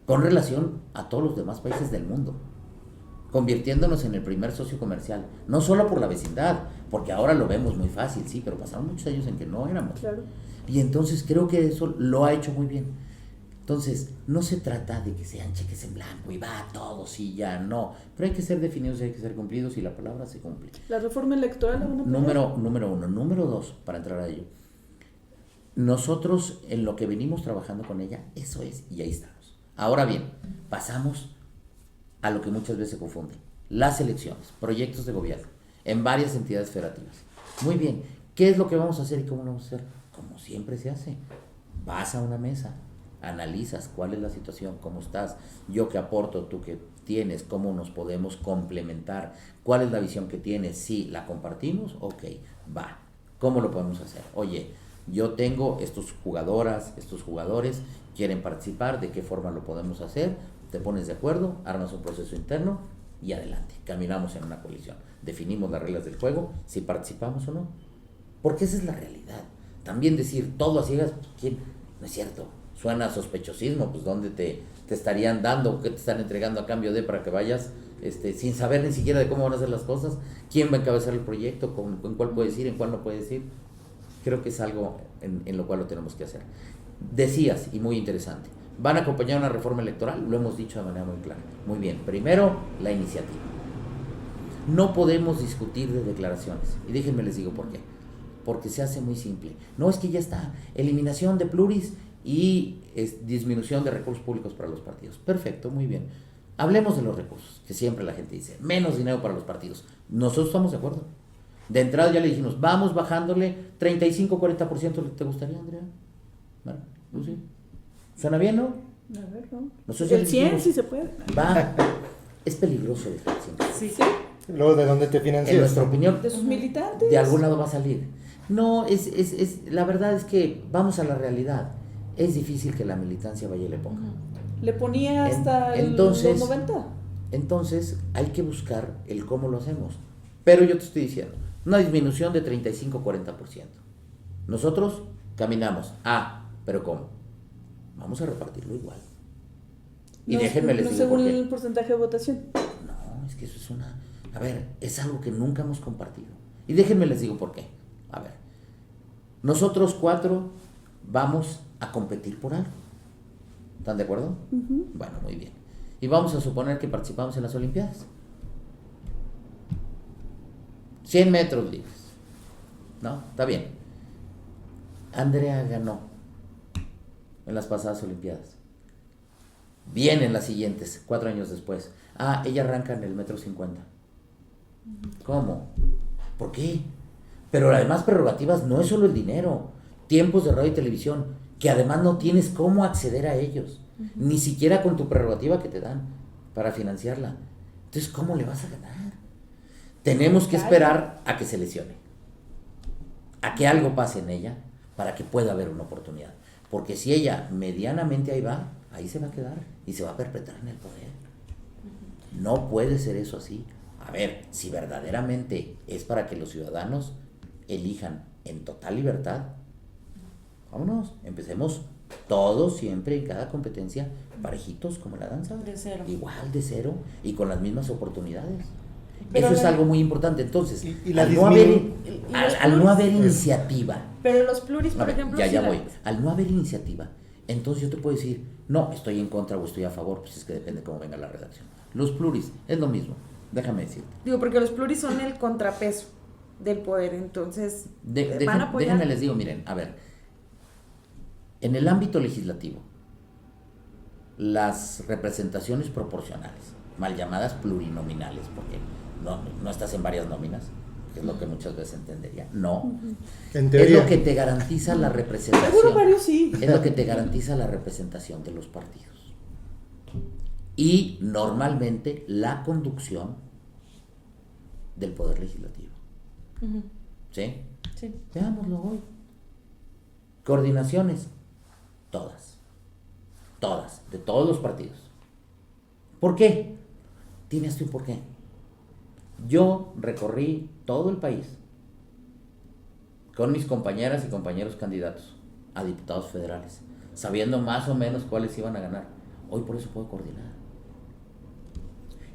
con relación a todos los demás países del mundo, convirtiéndonos en el primer socio comercial, no solo por la vecindad, porque ahora lo vemos muy fácil, sí, pero pasaron muchos años en que no éramos. Claro. Y entonces creo que eso lo ha hecho muy bien. Entonces, no se trata de que sean cheques en blanco y va a todos y ya, no. Pero hay que ser definidos y hay que ser cumplidos y la palabra se cumple. ¿La reforma electoral la van a apoyar? Número uno. Número 2, para entrar a ello. Nosotros, en lo que venimos trabajando con ella, eso es, y ahí estamos. Ahora bien, pasamos a lo que muchas veces se confunde. Las elecciones, proyectos de gobierno, en varias entidades federativas. Muy bien, ¿qué es lo que vamos a hacer y cómo lo vamos a hacer? Como siempre se hace. Vas a una mesa, analizas cuál es la situación, cómo estás, yo qué aporto, tú qué tienes, cómo nos podemos complementar, cuál es la visión que tienes, si la compartimos, ok, va. ¿Cómo lo podemos hacer? Oye, yo tengo estos jugadoras, estos jugadores, quieren participar, ¿de qué forma lo podemos hacer? Te pones de acuerdo, armas un proceso interno y adelante. Caminamos en una coalición, definimos las reglas del juego, si participamos o no. Porque esa es la realidad. También decir todo a ciegas, ¿quién? No es cierto. Suena a sospechosismo, pues ¿dónde te estarían dando? ¿Qué te están entregando a cambio de para que vayas sin saber ni siquiera de cómo van a hacer las cosas? ¿Quién va a encabezar el proyecto? ¿En cuál puedes ir? ¿En cuál no puedes ir? Creo que es algo en lo cual lo tenemos que hacer. Decías, y muy interesante, ¿van a acompañar una reforma electoral? Lo hemos dicho de manera muy clara. Muy bien, primero la iniciativa. No podemos discutir de declaraciones. Y déjenme les digo por qué. Porque se hace muy simple. No, es que ya está, eliminación de pluris y disminución de recursos públicos para los partidos. Perfecto, muy bien. Hablemos de los recursos, que siempre la gente dice, menos dinero para los partidos. Nosotros estamos de acuerdo. De entrada ya le dijimos, vamos bajándole 35-40%. ¿Te gustaría, Andrea? ¿Vale? ¿Sí? ¿Suena bien, no? A ver, ¿no? Nosotros ya El le 100 dijimos, sí se puede. va, es peligroso dejar el 100%. Sí. ¿Sí? Luego, ¿de dónde te financias? En nuestra opinión, De sus militantes. de algún lado va a salir. No, la verdad es que vamos a la realidad. Es difícil que la militancia vaya y le ponga. Le ponía hasta Entonces, los 90. Entonces hay que buscar el cómo lo hacemos. Pero yo te estoy diciendo, una disminución de 35-40%. Nosotros caminamos. ¿Pero cómo? Vamos a repartirlo igual. Y No, déjenme les no digo según por qué. el porcentaje de votación. No, es que eso es a ver, es algo que nunca hemos compartido. Y déjenme les digo por qué. A ver, nosotros 4 vamos a competir por algo. ¿Están de acuerdo? Uh-huh. Bueno, muy bien. Y vamos a suponer que participamos en las Olimpiadas. 100 metros libres. ¿No? Está bien. Andrea ganó en las pasadas Olimpiadas. Vienen las siguientes, 4 años después. Ella arranca en el 1.50 m. ¿Cómo? ¿Por qué? Pero además prerrogativas no es solo el dinero. Tiempos de radio y televisión, que además no tienes cómo acceder a ellos. Uh-huh. Ni siquiera con tu prerrogativa que te dan para financiarla. Entonces, ¿cómo le vas a ganar? Tenemos que esperar a que se lesione. A que algo pase en ella para que pueda haber una oportunidad. Porque si ella medianamente ahí va, ahí se va a quedar y se va a perpetrar en el poder. Uh-huh. No puede ser eso así. A ver, si verdaderamente es para que los ciudadanos elijan en total libertad, vámonos, empecemos todos siempre en cada competencia parejitos como la danza. De cero. Igual de cero y con las mismas oportunidades. Pero eso es algo muy importante. Entonces, y al no haber iniciativa. Pero los pluris, por ejemplo, ya voy. Al no haber iniciativa, entonces yo te puedo decir, no, estoy en contra o estoy a favor, pues es que depende cómo venga la redacción. Los pluris es lo mismo, déjame decirte. Digo, porque los pluris son el contrapeso del poder, entonces van a apoyar. Déjenme les digo, miren, a ver, en el ámbito legislativo, las representaciones proporcionales, mal llamadas plurinominales, porque no estás en varias nóminas, que es lo que muchas veces entendería, no, En teoría. es lo que te garantiza la representación. Seguro varios sí. Es lo que te garantiza la representación de los partidos. Y normalmente la conducción del poder legislativo. Uh-huh. ¿Sí? Sí. Veámoslo hoy. Coordinaciones, todas, de todos los partidos. ¿Por qué? Tienes tú por qué. Yo recorrí todo el país con mis compañeras y compañeros candidatos a diputados federales, sabiendo más o menos cuáles iban a ganar. Hoy por eso puedo coordinar.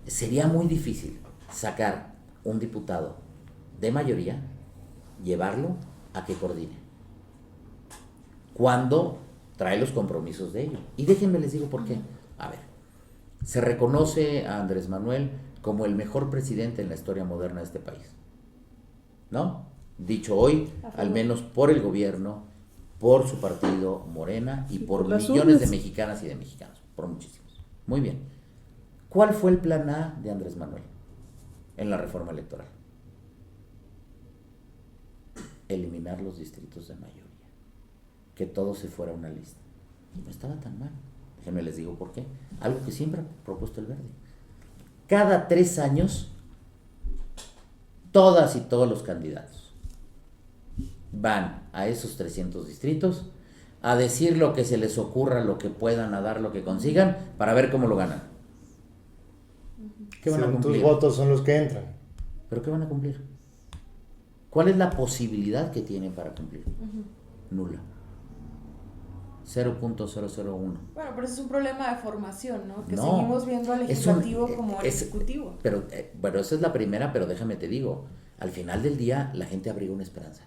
Sería muy difícil sacar un diputado de mayoría, llevarlo a que coordine, cuando trae los compromisos de ello. Y déjenme les digo por qué. A ver, se reconoce a Andrés Manuel como el mejor presidente en la historia moderna de este país, ¿no? Dicho hoy, al menos por el gobierno, por su partido Morena y por millones de mexicanas y de mexicanos, por muchísimos. Muy bien. ¿Cuál fue el plan A de Andrés Manuel en la reforma electoral? Eliminar los distritos de mayoría, que todo se fuera a una lista. Y no estaba tan mal. Déjenme les digo por qué. Algo que siempre ha propuesto el Verde. Cada 3 años, todas y todos los candidatos van a esos 300 distritos a decir lo que se les ocurra, lo que puedan, a dar lo que consigan, para ver cómo lo ganan. ¿Qué van a Según cumplir? tus votos son los que entran. ¿Pero qué van a cumplir? ¿Cuál es la posibilidad que tienen para cumplir? Nula. 0.001. Bueno, pero eso es un problema de formación, ¿no? Que No, seguimos viendo al legislativo como al ejecutivo. Pero, bueno, esa es la primera, pero déjame te digo, al final del día la gente abrió una esperanza.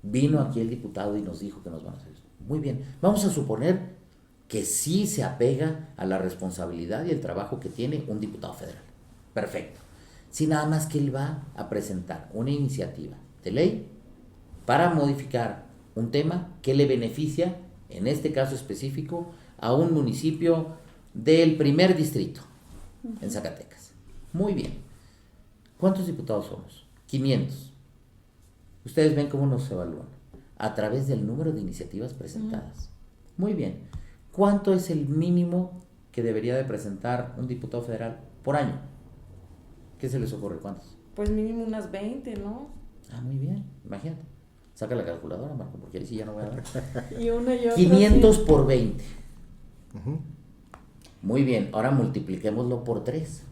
Vino aquí el diputado y nos dijo que nos van a hacer esto. Muy bien, vamos a suponer que sí se apega a la responsabilidad y el trabajo que tiene un diputado federal. Perfecto. Si nada más que él va a presentar una iniciativa de ley para modificar un tema que le beneficia, en este caso específico, a un municipio del primer distrito en Zacatecas. Muy bien. ¿Cuántos diputados somos? 500. Ustedes ven cómo nos evalúan. A través del número de iniciativas presentadas. Muy bien. ¿Cuánto es el mínimo que debería de presentar un diputado federal por año? ¿Qué se les ocurre? ¿Cuántos? Pues mínimo unas 20, ¿no? Ah, muy bien. Imagínate. Saca la calculadora, Marco, porque ahí sí ya no voy a dar. Y una y otra. 500 sí. por 20. Ujú. Muy bien, ahora multipliquémoslo por 3.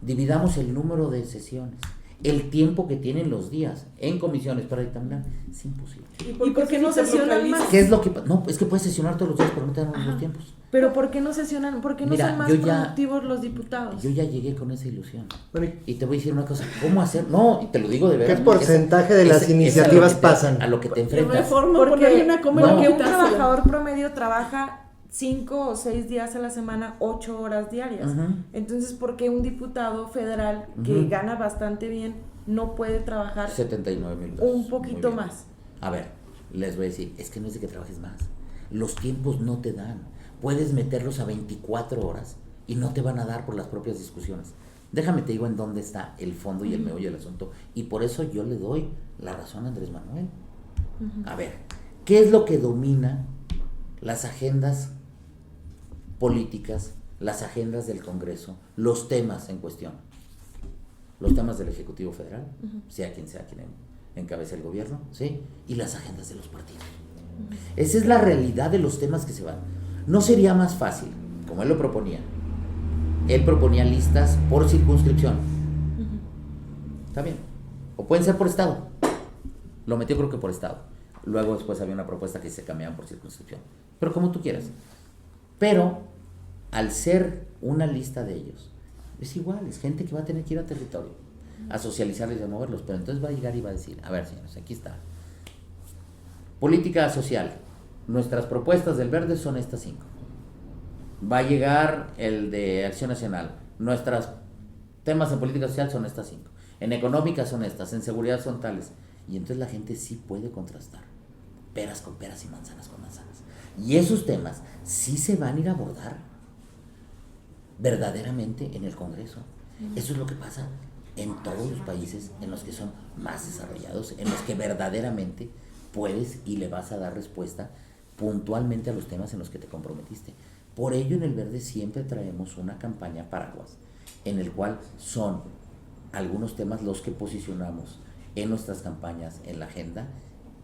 Dividamos el número de sesiones, el tiempo que tienen los días en comisiones para dictaminar. Es imposible. ¿Y por qué no se sesionan localiza? más? ¿Qué es lo que no, es que puedes sesionar todos los días, pero no te dan los tiempos. Pero ¿por qué no sesionan? ¿Por qué no Mira, son más yo ya- productivos los diputados? Yo ya llegué con esa ilusión. Bueno, Y te voy a decir una cosa, ¿cómo hacer? No, y te lo digo de verdad. ¿qué porcentaje de las iniciativas pasan? A lo que te De enfrentas. reforma, Porque, porque hay una cómo porque un quitársela. trabajador promedio trabaja 5 o 6 días a la semana, 8 horas diarias. Ujú. Entonces, ¿por qué un diputado federal que Ujú. gana bastante bien no puede trabajar 79,000 pesos. un Muy poquito bien. más? A ver, les voy a decir, es que no es de que trabajes más. Los tiempos no te dan. Puedes meterlos a 24 horas y no te van a dar por las propias discusiones. Déjame te digo en dónde está el fondo y el meollo del asunto. Y por eso yo le doy la razón a Andrés Manuel. A ver, ¿qué es lo que domina las agendas políticas, las agendas del Congreso, los temas en cuestión? Los temas del Ejecutivo Federal, sea quien encabece el gobierno, ¿sí? Y las agendas de los partidos. Esa es la realidad de los temas que se van. ¿No sería más fácil, como él lo proponía? Él proponía listas por circunscripción. Está bien. O pueden ser por estado. Lo metió creo que por estado. Luego después había una propuesta que se cambiaban por circunscripción. Pero como tú quieras. Pero al ser una lista de ellos, es igual, es gente que va a tener que ir a territorio a socializarles y a moverlos. Pero entonces va a llegar y va a decir, a ver señores, aquí está. Política social. Nuestras propuestas del Verde son estas 5. Va a llegar el de Acción Nacional. Nuestros temas en política social son estas 5. En económica son estas, en seguridad son tales. Y entonces la gente sí puede contrastar peras con peras y manzanas con manzanas. Y esos temas sí se van a ir a abordar verdaderamente en el Congreso. Eso es lo que pasa en todos los países en los que son más desarrollados, en los que verdaderamente puedes y le vas a dar respuesta puntualmente a los temas en los que te comprometiste. Por ello en el Verde siempre traemos una campaña paraguas, en el cual son algunos temas los que posicionamos en nuestras campañas, en la agenda,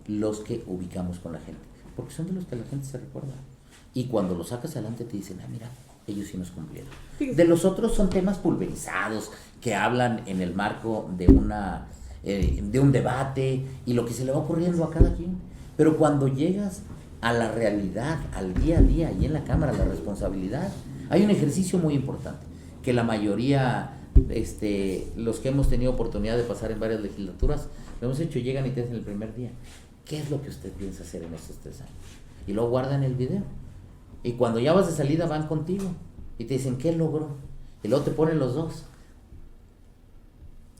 los que ubicamos con la gente, porque son de los que la gente se recuerda. Y cuando los sacas adelante te dicen, mira, ellos sí nos cumplieron. Fíjese. De los otros son temas pulverizados, que hablan en el marco de un debate y lo que se le va ocurriendo a cada quien. Pero cuando llegas a la realidad, al día a día y en la Cámara, la responsabilidad, hay un ejercicio muy importante, que la mayoría, los que hemos tenido oportunidad de pasar en varias legislaturas, lo hemos hecho, llegan y te hacen el primer día. ¿Qué es lo que usted piensa hacer en estos 3 años? Y luego guardan el video. Y cuando ya vas de salida van contigo y te dicen, ¿qué logró? Y luego te ponen los dos.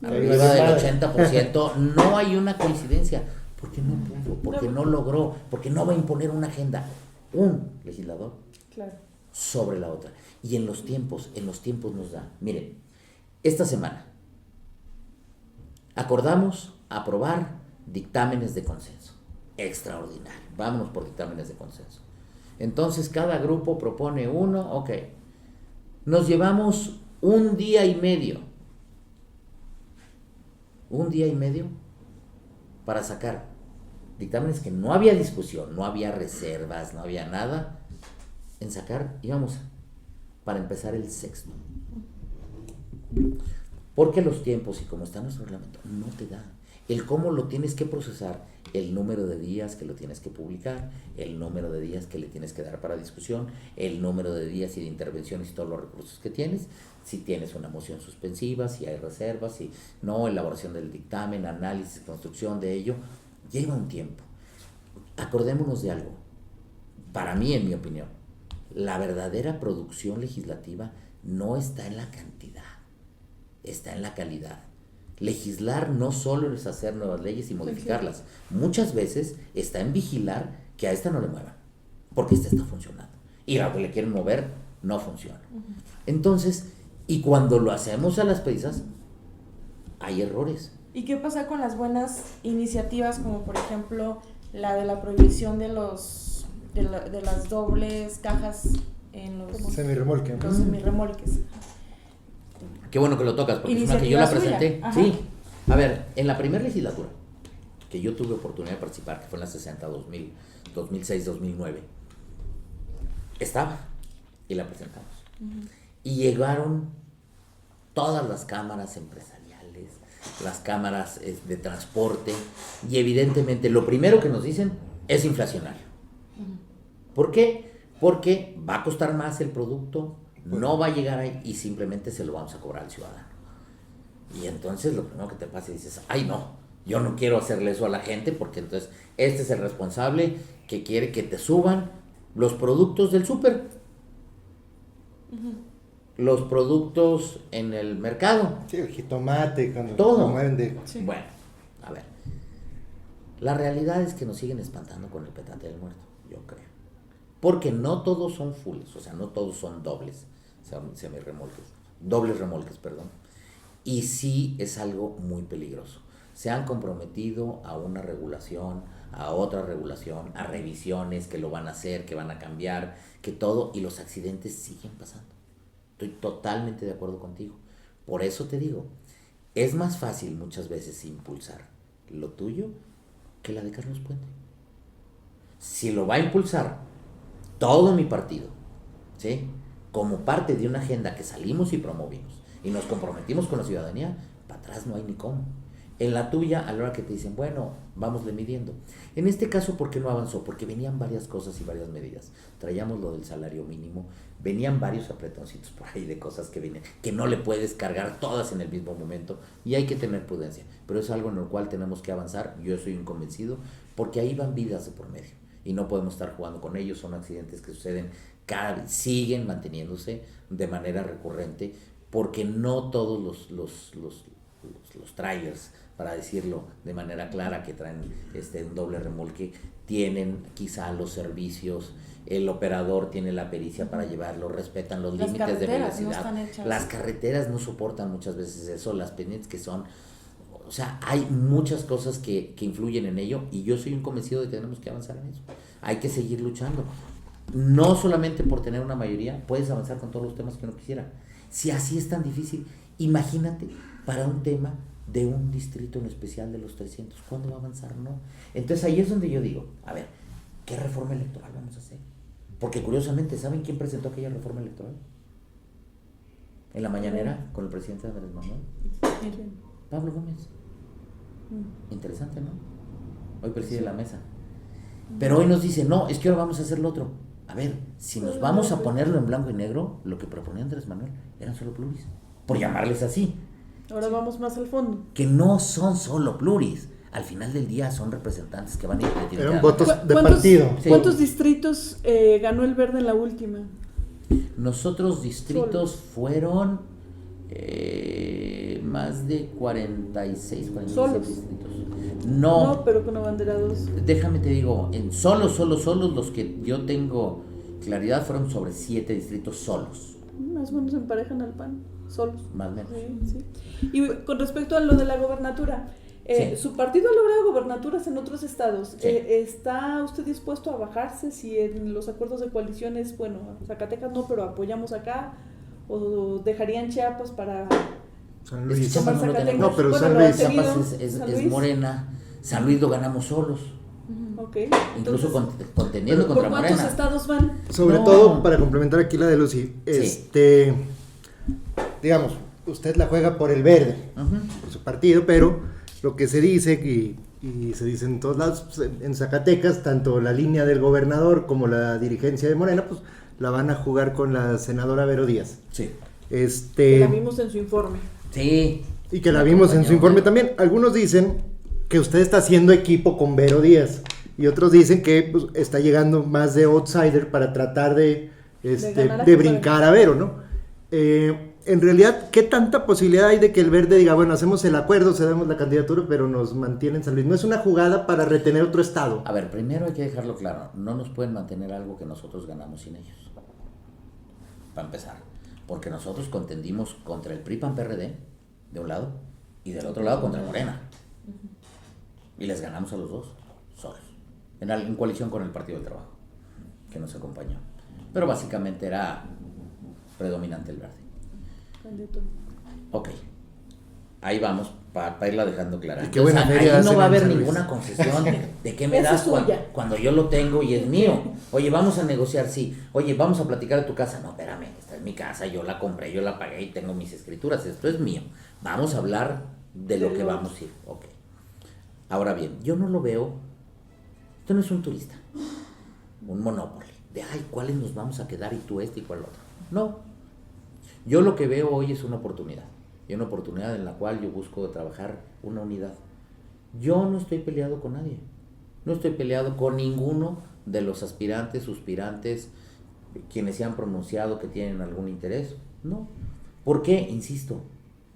Arriba del 80%, no hay una coincidencia. Porque no pudo, porque no logró, porque no va a imponer una agenda. Un legislador Claro. sobre la otra. Y en los tiempos nos da. Miren, esta semana acordamos aprobar dictámenes de consenso. Extraordinario. Vámonos por dictámenes de consenso. Entonces cada grupo propone uno, ok. Nos llevamos un día y medio para sacar dictámenes que no había discusión, no había reservas, no había nada, en sacar, íbamos para empezar el sexto. Porque los tiempos y como está nuestro reglamento, no te da. El cómo lo tienes que procesar, el número de días que lo tienes que publicar, el número de días que le tienes que dar para discusión, el número de días y de intervenciones y todos los recursos que tienes, si tienes una moción suspensiva, si hay reservas, si no, elaboración del dictamen, análisis, construcción de ello, lleva un tiempo. Acordémonos de algo, para mí, en mi opinión, la verdadera producción legislativa no está en la cantidad, está en la calidad. Legislar no solo es hacer nuevas leyes y modificarlas, muchas veces está en vigilar que a esta no le muevan, porque esta está funcionando, y la que le quieren mover no funciona. Entonces, y cuando lo hacemos a las prisas, hay errores. ¿Y qué pasa con las buenas iniciativas, como por ejemplo la de la prohibición de de las dobles cajas en los Semirremolque. los semirremolques? Qué bueno que lo tocas, porque es una que yo la presenté. Ajá. Sí, a ver, en la primera legislatura que yo tuve oportunidad de participar, que fue en la 60, 2006, 2009, estaba y la presentamos. Y llegaron todas las cámaras empresariales, las cámaras de transporte, y evidentemente lo primero que nos dicen es inflacionario. ¿Por qué? Porque va a costar más el producto, no va a llegar ahí y simplemente se lo vamos a cobrar al ciudadano. Y entonces lo primero que te pasa es dices, ay no, yo no quiero hacerle eso a la gente porque entonces este es el responsable que quiere que te suban los productos del súper, los productos en el mercado. Sí, el jitomate, cuando Todo. lo mueven de... Sí. Bueno, a ver, la realidad es que nos siguen espantando con el petate del muerto, yo creo. Porque no todos son fulls, o sea, no todos son dobles, dobles remolques, perdón. Y sí es algo muy peligroso. Se han comprometido a una regulación, a otra regulación, a revisiones que lo van a hacer, que van a cambiar, que todo, y los accidentes siguen pasando. Estoy totalmente de acuerdo contigo. Por eso te digo, es más fácil muchas veces impulsar lo tuyo que la de Carlos Puente. Si lo va a impulsar todo mi partido, ¿sí?, como parte de una agenda que salimos y promovimos y nos comprometimos con la ciudadanía, para atrás no hay ni cómo. En la tuya, a la hora que te dicen, bueno, vámosle midiendo. En este caso, ¿por qué no avanzó? Porque venían varias cosas y varias medidas. Traíamos lo del salario mínimo, venían varios apretoncitos por ahí de cosas que vienen, que no le puedes cargar todas en el mismo momento y hay que tener prudencia. Pero es algo en lo cual tenemos que avanzar, yo soy un convencido, porque ahí van vidas de por medio y no podemos estar jugando con ellos. Son accidentes que suceden cada vez, siguen manteniéndose de manera recurrente, porque no todos los trailers, para decirlo de manera clara, que traen un doble remolque, tienen quizá los servicios, el operador tiene la pericia para llevarlo, respetan los límites de velocidad. Las carreteras no soportan muchas veces eso, las pendientes que son, o sea, hay muchas cosas que influyen en ello, y yo soy un convencido de que tenemos que avanzar en eso. Hay que seguir luchando. No solamente por tener una mayoría, puedes avanzar con todos los temas que uno quisiera. Si así es tan difícil, imagínate para un tema de un distrito en especial de los 300, ¿cuándo va a avanzar? No. Entonces ahí es donde yo digo, a ver, ¿qué reforma electoral vamos a hacer? Porque curiosamente, ¿saben quién presentó aquella reforma electoral? En la mañanera, con el presidente Andrés Manuel. Pablo Gómez. Interesante, ¿no? Hoy preside la mesa. Pero hoy nos dice, no, es que ahora vamos a hacer lo otro. A ver, si nos vamos a ponerlo en blanco y negro, lo que proponía Andrés Manuel eran solo pluris, por llamarles así. Ahora vamos más al fondo. Que no son solo pluris. Al final del día son representantes que van a ir. Eran votos de partido. Sí. ¿Cuántos distritos ganó el Verde en la última? Nosotros distritos fueron más de 46, 47 ¿Solos? distritos. No, pero con abanderados. Déjame te digo, en solos los que yo tengo Claridad fueron sobre 7 distritos solos. Más o menos emparejan al PAN, solos. Más o menos. Sí, sí. Y con respecto a lo de la gobernatura, Sí. su partido ha logrado gobernaturas en otros estados. Sí. ¿Está usted dispuesto a bajarse si en los acuerdos de coaliciones, bueno, Zacatecas no, pero apoyamos acá? ¿O dejarían Chiapas para...? San Es que Luis. Chiapas no lo Zacatecas. tenemos. No, pero Bueno, San lo ha Luis. tenido. Chiapas es San es Luis. Morena. San Luis lo ganamos solos. Ok. Incluso Entonces, contendiendo ¿por contra cuántos Morena. estados van? Sobre No. todo, para complementar aquí la de Lucy, digamos, usted la juega por el verde, Ujú. por su partido, pero lo que se dice, y se dice en todos lados, pues, en Zacatecas, tanto la línea del gobernador como la dirigencia de Morena, pues la van a jugar con la senadora Vero Díaz. Sí. Que la vimos en su informe. Sí. Y que la vimos en su acompañó. informe también. Algunos dicen que usted está haciendo equipo con Vero Díaz. Y otros dicen que pues, está llegando más de outsider para tratar de ganar a de Vero. brincar a Vero, ¿no? En realidad, ¿qué tanta posibilidad hay de que el verde diga, bueno, hacemos el acuerdo, cedemos la candidatura, pero nos mantienen en San Luis? No es una jugada para retener otro estado. A ver, primero hay que dejarlo claro. No nos pueden mantener algo que nosotros ganamos sin ellos. Para empezar. Porque nosotros contendimos contra el PRI, PAN, PRD, de un lado, y del otro lado contra Morena. Y les ganamos a los dos, solos. En coalición con el Partido del Trabajo, que nos acompañó. Pero básicamente era predominante el verde. Candidato. Ok. Ahí vamos, para irla dejando clara. Y qué buena Entonces, feria ahí no hacen va a en haber San Luis. ninguna concesión de qué me Esa das es tuya. cuando yo lo tengo y es mío. Oye, vamos a negociar, sí. Oye, vamos a platicar de tu casa. No, espérame, esta es mi casa, yo la compré, yo la pagué y tengo mis escrituras. Esto es mío. Vamos a hablar de lo que vamos a ir. Ok. Ahora bien, yo no lo veo. Esto no es un turista, un monopoly. De, ay, ¿cuáles nos vamos a quedar y tú este y cuál otro? No. Yo lo que veo hoy es una oportunidad. Y una oportunidad en la cual yo busco trabajar una unidad. Yo no estoy peleado con nadie. No estoy peleado con ninguno de los aspirantes, suspirantes, quienes se han pronunciado que tienen algún interés. No. ¿Por qué? Insisto,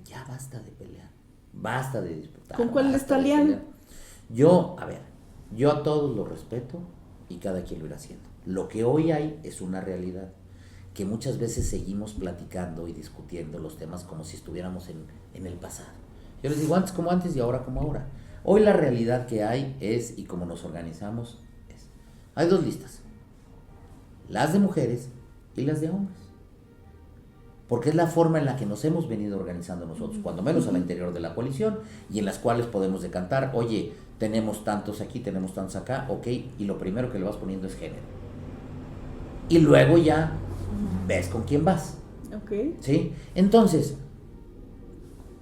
ya basta de pelear. Basta de disputar. ¿Con cuál le basta está de liando? pelear. Yo a todos los respeto y cada quien lo irá haciendo. Lo que hoy hay es una realidad. Que muchas veces seguimos platicando y discutiendo los temas como si estuviéramos en el pasado. Yo les digo antes como antes y ahora como ahora. Hoy la realidad que hay es, y como nos organizamos, es, hay 2 listas. Las de mujeres y las de hombres. Porque es la forma en la que nos hemos venido organizando nosotros, cuando menos al interior de la coalición, y en las cuales podemos decantar, oye, tenemos tantos aquí, tenemos tantos acá, ok, y lo primero que le vas poniendo es género. Y luego ya ves con quién vas, Ok. ¿sí? Entonces,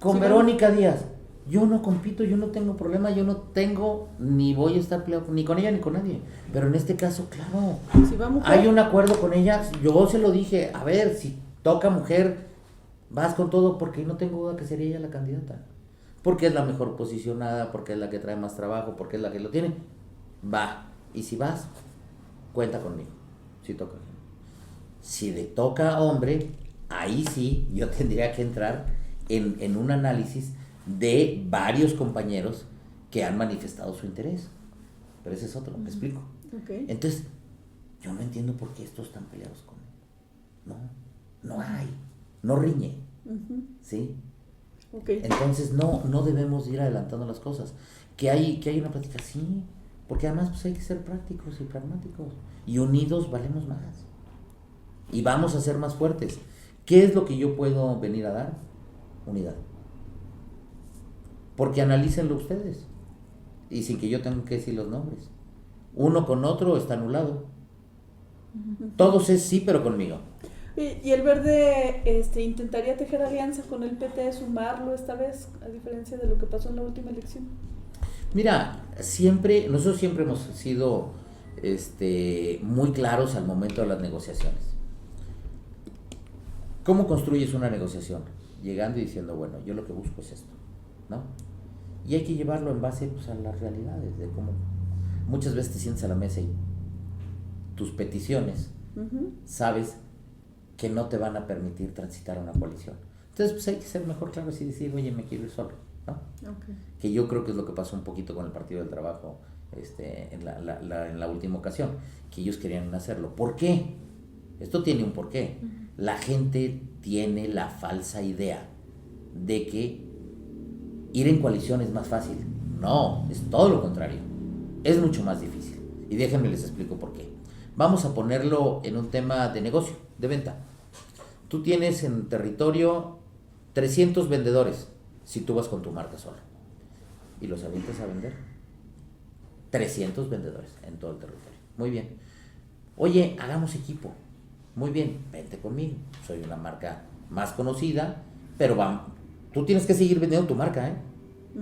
con Sí, Verónica Díaz, yo no compito, yo no tengo problema, yo no tengo, ni voy a estar peleado ni con ella ni con nadie. Pero en este caso, claro, Si va mujer, hay un acuerdo con ella. Yo se lo dije, a ver, si toca mujer, vas con todo, porque no tengo duda que sería ella la candidata. Porque es la mejor posicionada, porque es la que trae más trabajo, porque es la que lo tiene. Va. Y si vas, cuenta conmigo. Si toca. Si le toca a hombre, ahí sí yo tendría que entrar en un análisis de varios compañeros que han manifestado su interés. Pero ese es otro, ¿me explico? ok. Entonces, yo no entiendo por qué estos están peleados con él. No hay, no riñe, Ujú, ¿sí? ok. Entonces no debemos ir adelantando las cosas. Que hay una plática, sí, porque además pues hay que ser prácticos y pragmáticos. Y unidos valemos más. Y vamos a ser más fuertes. ¿Qué es lo que yo puedo venir a dar? Unidad. Porque analícenlo ustedes. Y sin que yo tenga que decir los nombres. Uno con otro está anulado. Todos es sí, pero conmigo. ¿Y el verde intentaría tejer alianza con el PT, sumarlo esta vez, a diferencia de lo que pasó en la última elección? Mira, nosotros siempre hemos sido muy claros al momento de las negociaciones. ¿Cómo construyes una negociación? Llegando y diciendo, bueno, yo lo que busco es esto, ¿no? Y hay que llevarlo en base pues, a las realidades, de cómo muchas veces te sientes a la mesa y tus peticiones, Ujú, sabes que no te van a permitir transitar a una coalición. Entonces, pues hay que ser mejor claros y decir, oye, me quiero ir solo, ¿no? ok. Que yo creo que es lo que pasó un poquito con el Partido del Trabajo en la última ocasión, que ellos querían hacerlo. ¿Por qué? Esto tiene un porqué. La gente tiene la falsa idea de que ir en coalición es más fácil. No, es todo lo contrario. Es mucho más difícil. Y déjenme les explico por qué. Vamos a ponerlo en un tema de negocio, de venta. Tú tienes en territorio 300 vendedores si tú vas con tu marca sola. ¿Y los avientas a vender? 300 vendedores en todo el territorio. Muy bien. Oye, hagamos equipo. Muy bien, vente conmigo. Soy una marca más conocida, pero tú tienes que seguir vendiendo tu marca, ¿eh?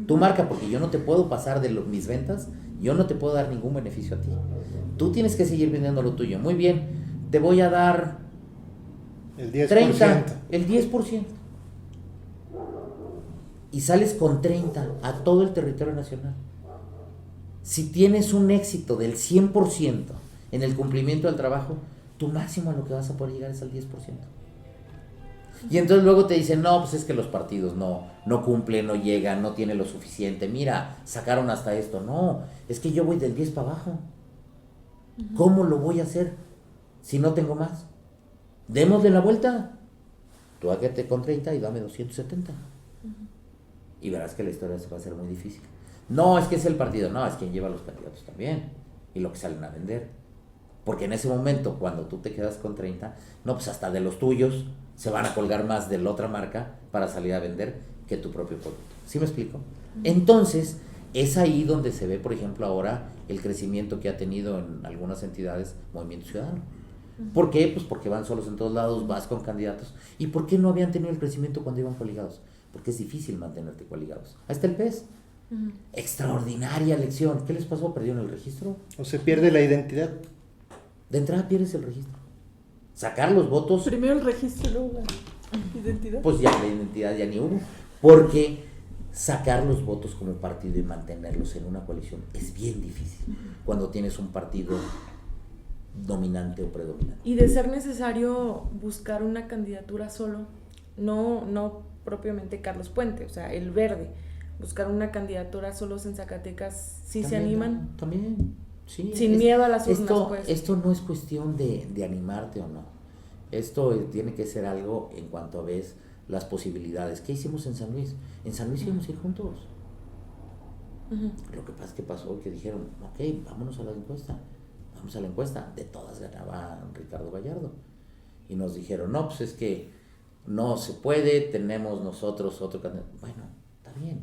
Tu marca, porque yo no te puedo pasar de mis ventas, yo no te puedo dar ningún beneficio a ti. Tú tienes que seguir vendiendo lo tuyo. Muy bien, te voy a dar El 10%. 30, el 10%. Y sales con 30 a todo el territorio nacional. Si tienes un éxito del 100% en el cumplimiento del trabajo, tu máximo a lo que vas a poder llegar es al 10%. Y entonces luego te dicen, no, pues es que los partidos no cumplen, no llegan, no tienen lo suficiente. Mira, sacaron hasta esto. No, es que yo voy del 10 para abajo. ¿Cómo lo voy a hacer si no tengo más? Démosle la vuelta. Tú hágate con 30 y dame 270. Y verás que la historia se va a hacer muy difícil. No, es que es el partido. No, es quien lleva a los candidatos también. Y lo que salen a vender. Porque en ese momento, cuando tú te quedas con 30, no, pues hasta de los tuyos se van a colgar más de la otra marca para salir a vender que tu propio producto. ¿Sí me explico? Entonces, es ahí donde se ve, por ejemplo, ahora el crecimiento que ha tenido en algunas entidades Movimiento Ciudadano. ¿Por qué? Pues porque van solos en todos lados, vas con candidatos. ¿Y por qué no habían tenido el crecimiento cuando iban coaligados? Porque es difícil mantenerte coaligados. Ahí está el PES. Extraordinaria elección. ¿Qué les pasó? ¿Perdieron el registro? O se pierde la identidad. De entrada pierdes el registro. Sacar los votos, Primero el registro y luego la identidad. pues ya la identidad ya ni hubo. Porque sacar los votos como partido y mantenerlos en una coalición es bien difícil cuando tienes un partido dominante o predominante. Y de ser necesario buscar una candidatura solo, no propiamente Carlos Puente, o sea, el Verde, buscar una candidatura solos en Zacatecas, ¿sí se animan? También, sí. Sin miedo a las urnas, pues. Esto no es cuestión de animarte o no. Esto tiene que ser algo en cuanto a ves las posibilidades. ¿Qué hicimos en San Luis? En San Luis íbamos a ir juntos. Lo que pasa es que pasó que dijeron, ok, vámonos a la encuesta. Vamos a la encuesta. De todas ganaba Ricardo Gallardo. Y nos dijeron, no, pues es que no se puede, tenemos nosotros otro candidato. Bueno, está bien.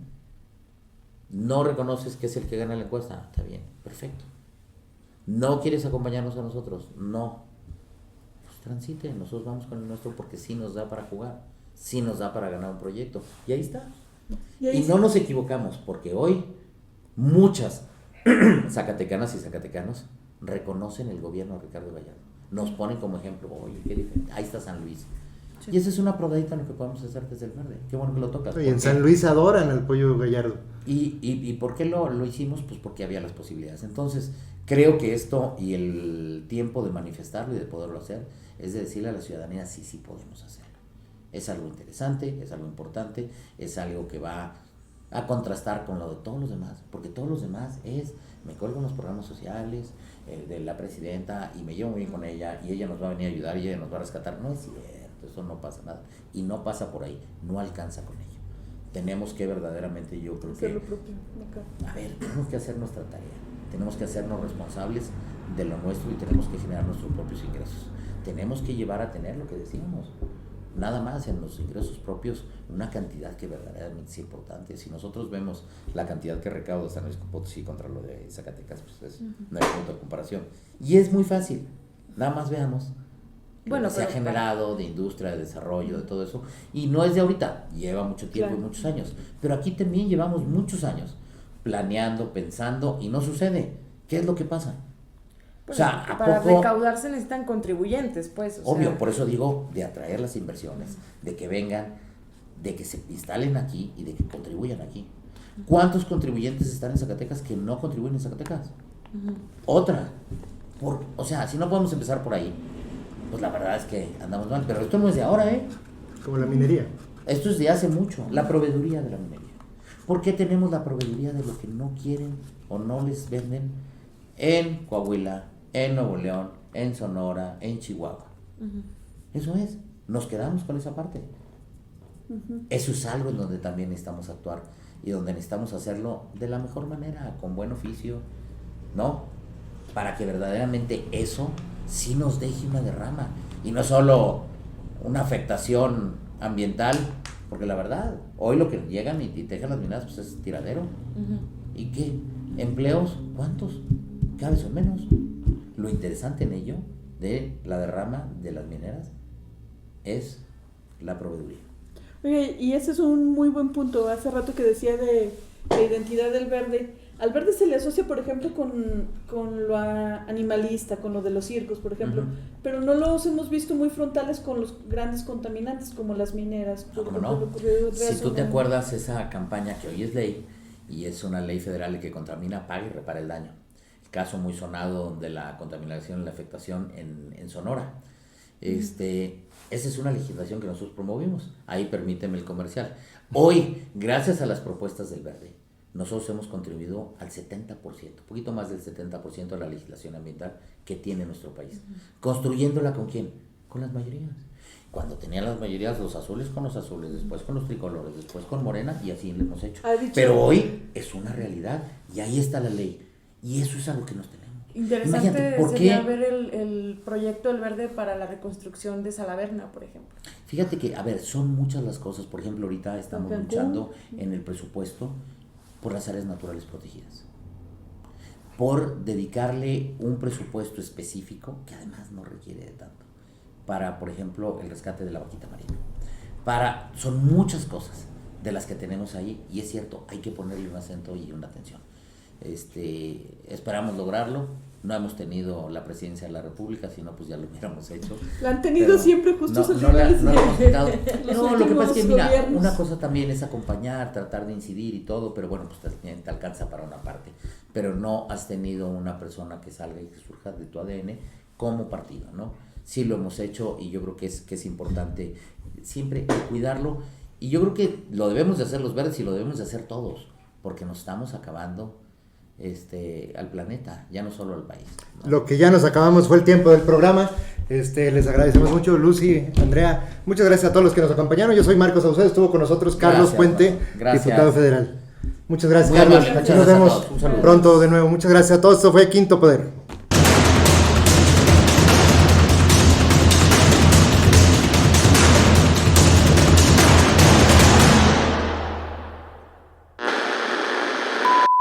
¿No reconoces que es el que gana la encuesta? Está bien, perfecto. ¿No quieres acompañarnos a nosotros? No. Pues transite, nosotros vamos con el nuestro porque sí nos da para jugar, sí nos da para ganar un proyecto. Y ahí está. Y no nos equivocamos, porque hoy muchas zacatecanas y zacatecanos reconocen el gobierno de Ricardo Gallardo. Nos ponen como ejemplo, oye, qué diferente. Ahí está San Luis. Sí. Y esa es una probadita en lo que podemos hacer desde el Verde. Qué bueno que lo tocas. Y en San Luis adoran al Pollo Gallardo. ¿Y por qué lo hicimos? Pues porque había las posibilidades. Entonces, creo que esto y el tiempo de manifestarlo y de poderlo hacer es de decirle a la ciudadanía, sí podemos hacerlo. Es algo interesante, es algo importante, es algo que va a contrastar con lo de todos los demás, porque todos los demás me cuelgo en los programas sociales de la presidenta y me llevo muy bien con ella y ella nos va a venir a ayudar y ella nos va a rescatar. No es cierto, eso no pasa nada y no pasa por ahí, no alcanza con ello. Tenemos que verdaderamente, yo creo que, a ver, tenemos que hacer nuestra tarea, tenemos que hacernos responsables de lo nuestro y tenemos que generar nuestros propios ingresos. Tenemos que llevar a tener lo que decíamos, nada más en los ingresos propios, una cantidad que verdaderamente es importante. Si nosotros vemos la cantidad que recauda San Luis Potosí contra lo de Zacatecas, pues no hay punto de comparación. Y es muy fácil, nada más veamos lo que se ha generado de industria, de desarrollo, de todo eso. Y no es de ahorita, lleva mucho tiempo y muchos años. Pero aquí también llevamos muchos años planeando, pensando y no sucede. ¿Qué es lo que pasa? Pues, o sea, para recaudar se necesitan contribuyentes, pues. Obvio, por eso digo, de atraer las inversiones, de que vengan, de que se instalen aquí y de que contribuyan aquí. ¿Cuántos contribuyentes están en Zacatecas que no contribuyen en Zacatecas? Otra. O sea, si no podemos empezar por ahí, pues la verdad es que andamos mal. Pero esto no es de ahora, ¿eh? Como la minería. Esto es de hace mucho, la proveeduría de la minería. ¿Por qué tenemos la proveeduría de lo que no quieren o no les venden en Coahuila, en Nuevo León, en Sonora, en Chihuahua? Eso es, nos quedamos con esa parte. Eso es algo en donde también necesitamos actuar y donde necesitamos hacerlo de la mejor manera, con buen oficio, ¿no? Para que verdaderamente eso sí nos deje una derrama y no solo una afectación ambiental, porque la verdad, hoy lo que llegan y te dejan las minas pues es tiradero. ¿Y qué? ¿Empleos? ¿Cuántos? Cada vez son menos. Lo interesante en ello, de la derrama de las mineras, es la proveeduría. Oye, y ese es un muy buen punto. Hace rato que decía de la identidad del verde. Al verde se le asocia, por ejemplo, con lo animalista, con lo de los circos, por ejemplo, pero no los hemos visto muy frontales con los grandes contaminantes como las mineras. ¿Cómo no? Si tú te acuerdas esa campaña que hoy es ley, y es una ley federal que contamina, paga y repara el daño. El caso muy sonado de la contaminación y la afectación en Sonora. Esa es una legislación que nosotros promovimos. Ahí permíteme el comercial. Hoy, gracias a las propuestas del verde, nosotros hemos contribuido al 70%, un poquito más del 70% de la legislación ambiental que tiene nuestro país. ¿Construyéndola con quién? Con las mayorías. Cuando tenían las mayorías, los azules con los azules, después con los tricolores, después con Morena, y así lo hemos hecho. Pero hoy es una realidad, y ahí está la ley, y eso es algo que nos tenemos. Interesante sería ver el proyecto del verde para la reconstrucción de Salaverna, por ejemplo. Fíjate que, a ver, son muchas las cosas. Por ejemplo, ahorita estamos luchando en el presupuesto por las áreas naturales protegidas, por dedicarle un presupuesto específico, que además no requiere de tanto, para, por ejemplo, el rescate de la vaquita marina. Son muchas cosas de las que tenemos ahí, y es cierto, hay que ponerle un acento y una atención. Esperamos lograrlo. No hemos tenido la presidencia de la República, si no, pues ya lo hubiéramos hecho. La han tenido siempre justo esos lo hemos quitado. No, lo que pasa es que, mira, gobiernos. una cosa también es acompañar, tratar de incidir y todo, pero bueno, pues te alcanza para una parte. Pero no has tenido una persona que salga y que surja de tu ADN como partido, ¿no? Sí lo hemos hecho, y yo creo que es importante siempre cuidarlo, y yo creo que lo debemos de hacer los verdes y lo debemos de hacer todos, porque nos estamos acabando al planeta, ya no solo al país, ¿no? Lo que ya nos acabamos fue el tiempo del programa. Les agradecemos mucho, Lucy, Andrea, muchas gracias a todos los que nos acompañaron. Yo soy Marcos Saucedo, estuvo con nosotros Carlos Puente, diputado federal. Muchas gracias, Carlos. Aquí nos vemos pronto de nuevo. Muchas gracias a todos. Esto fue Quinto Poder.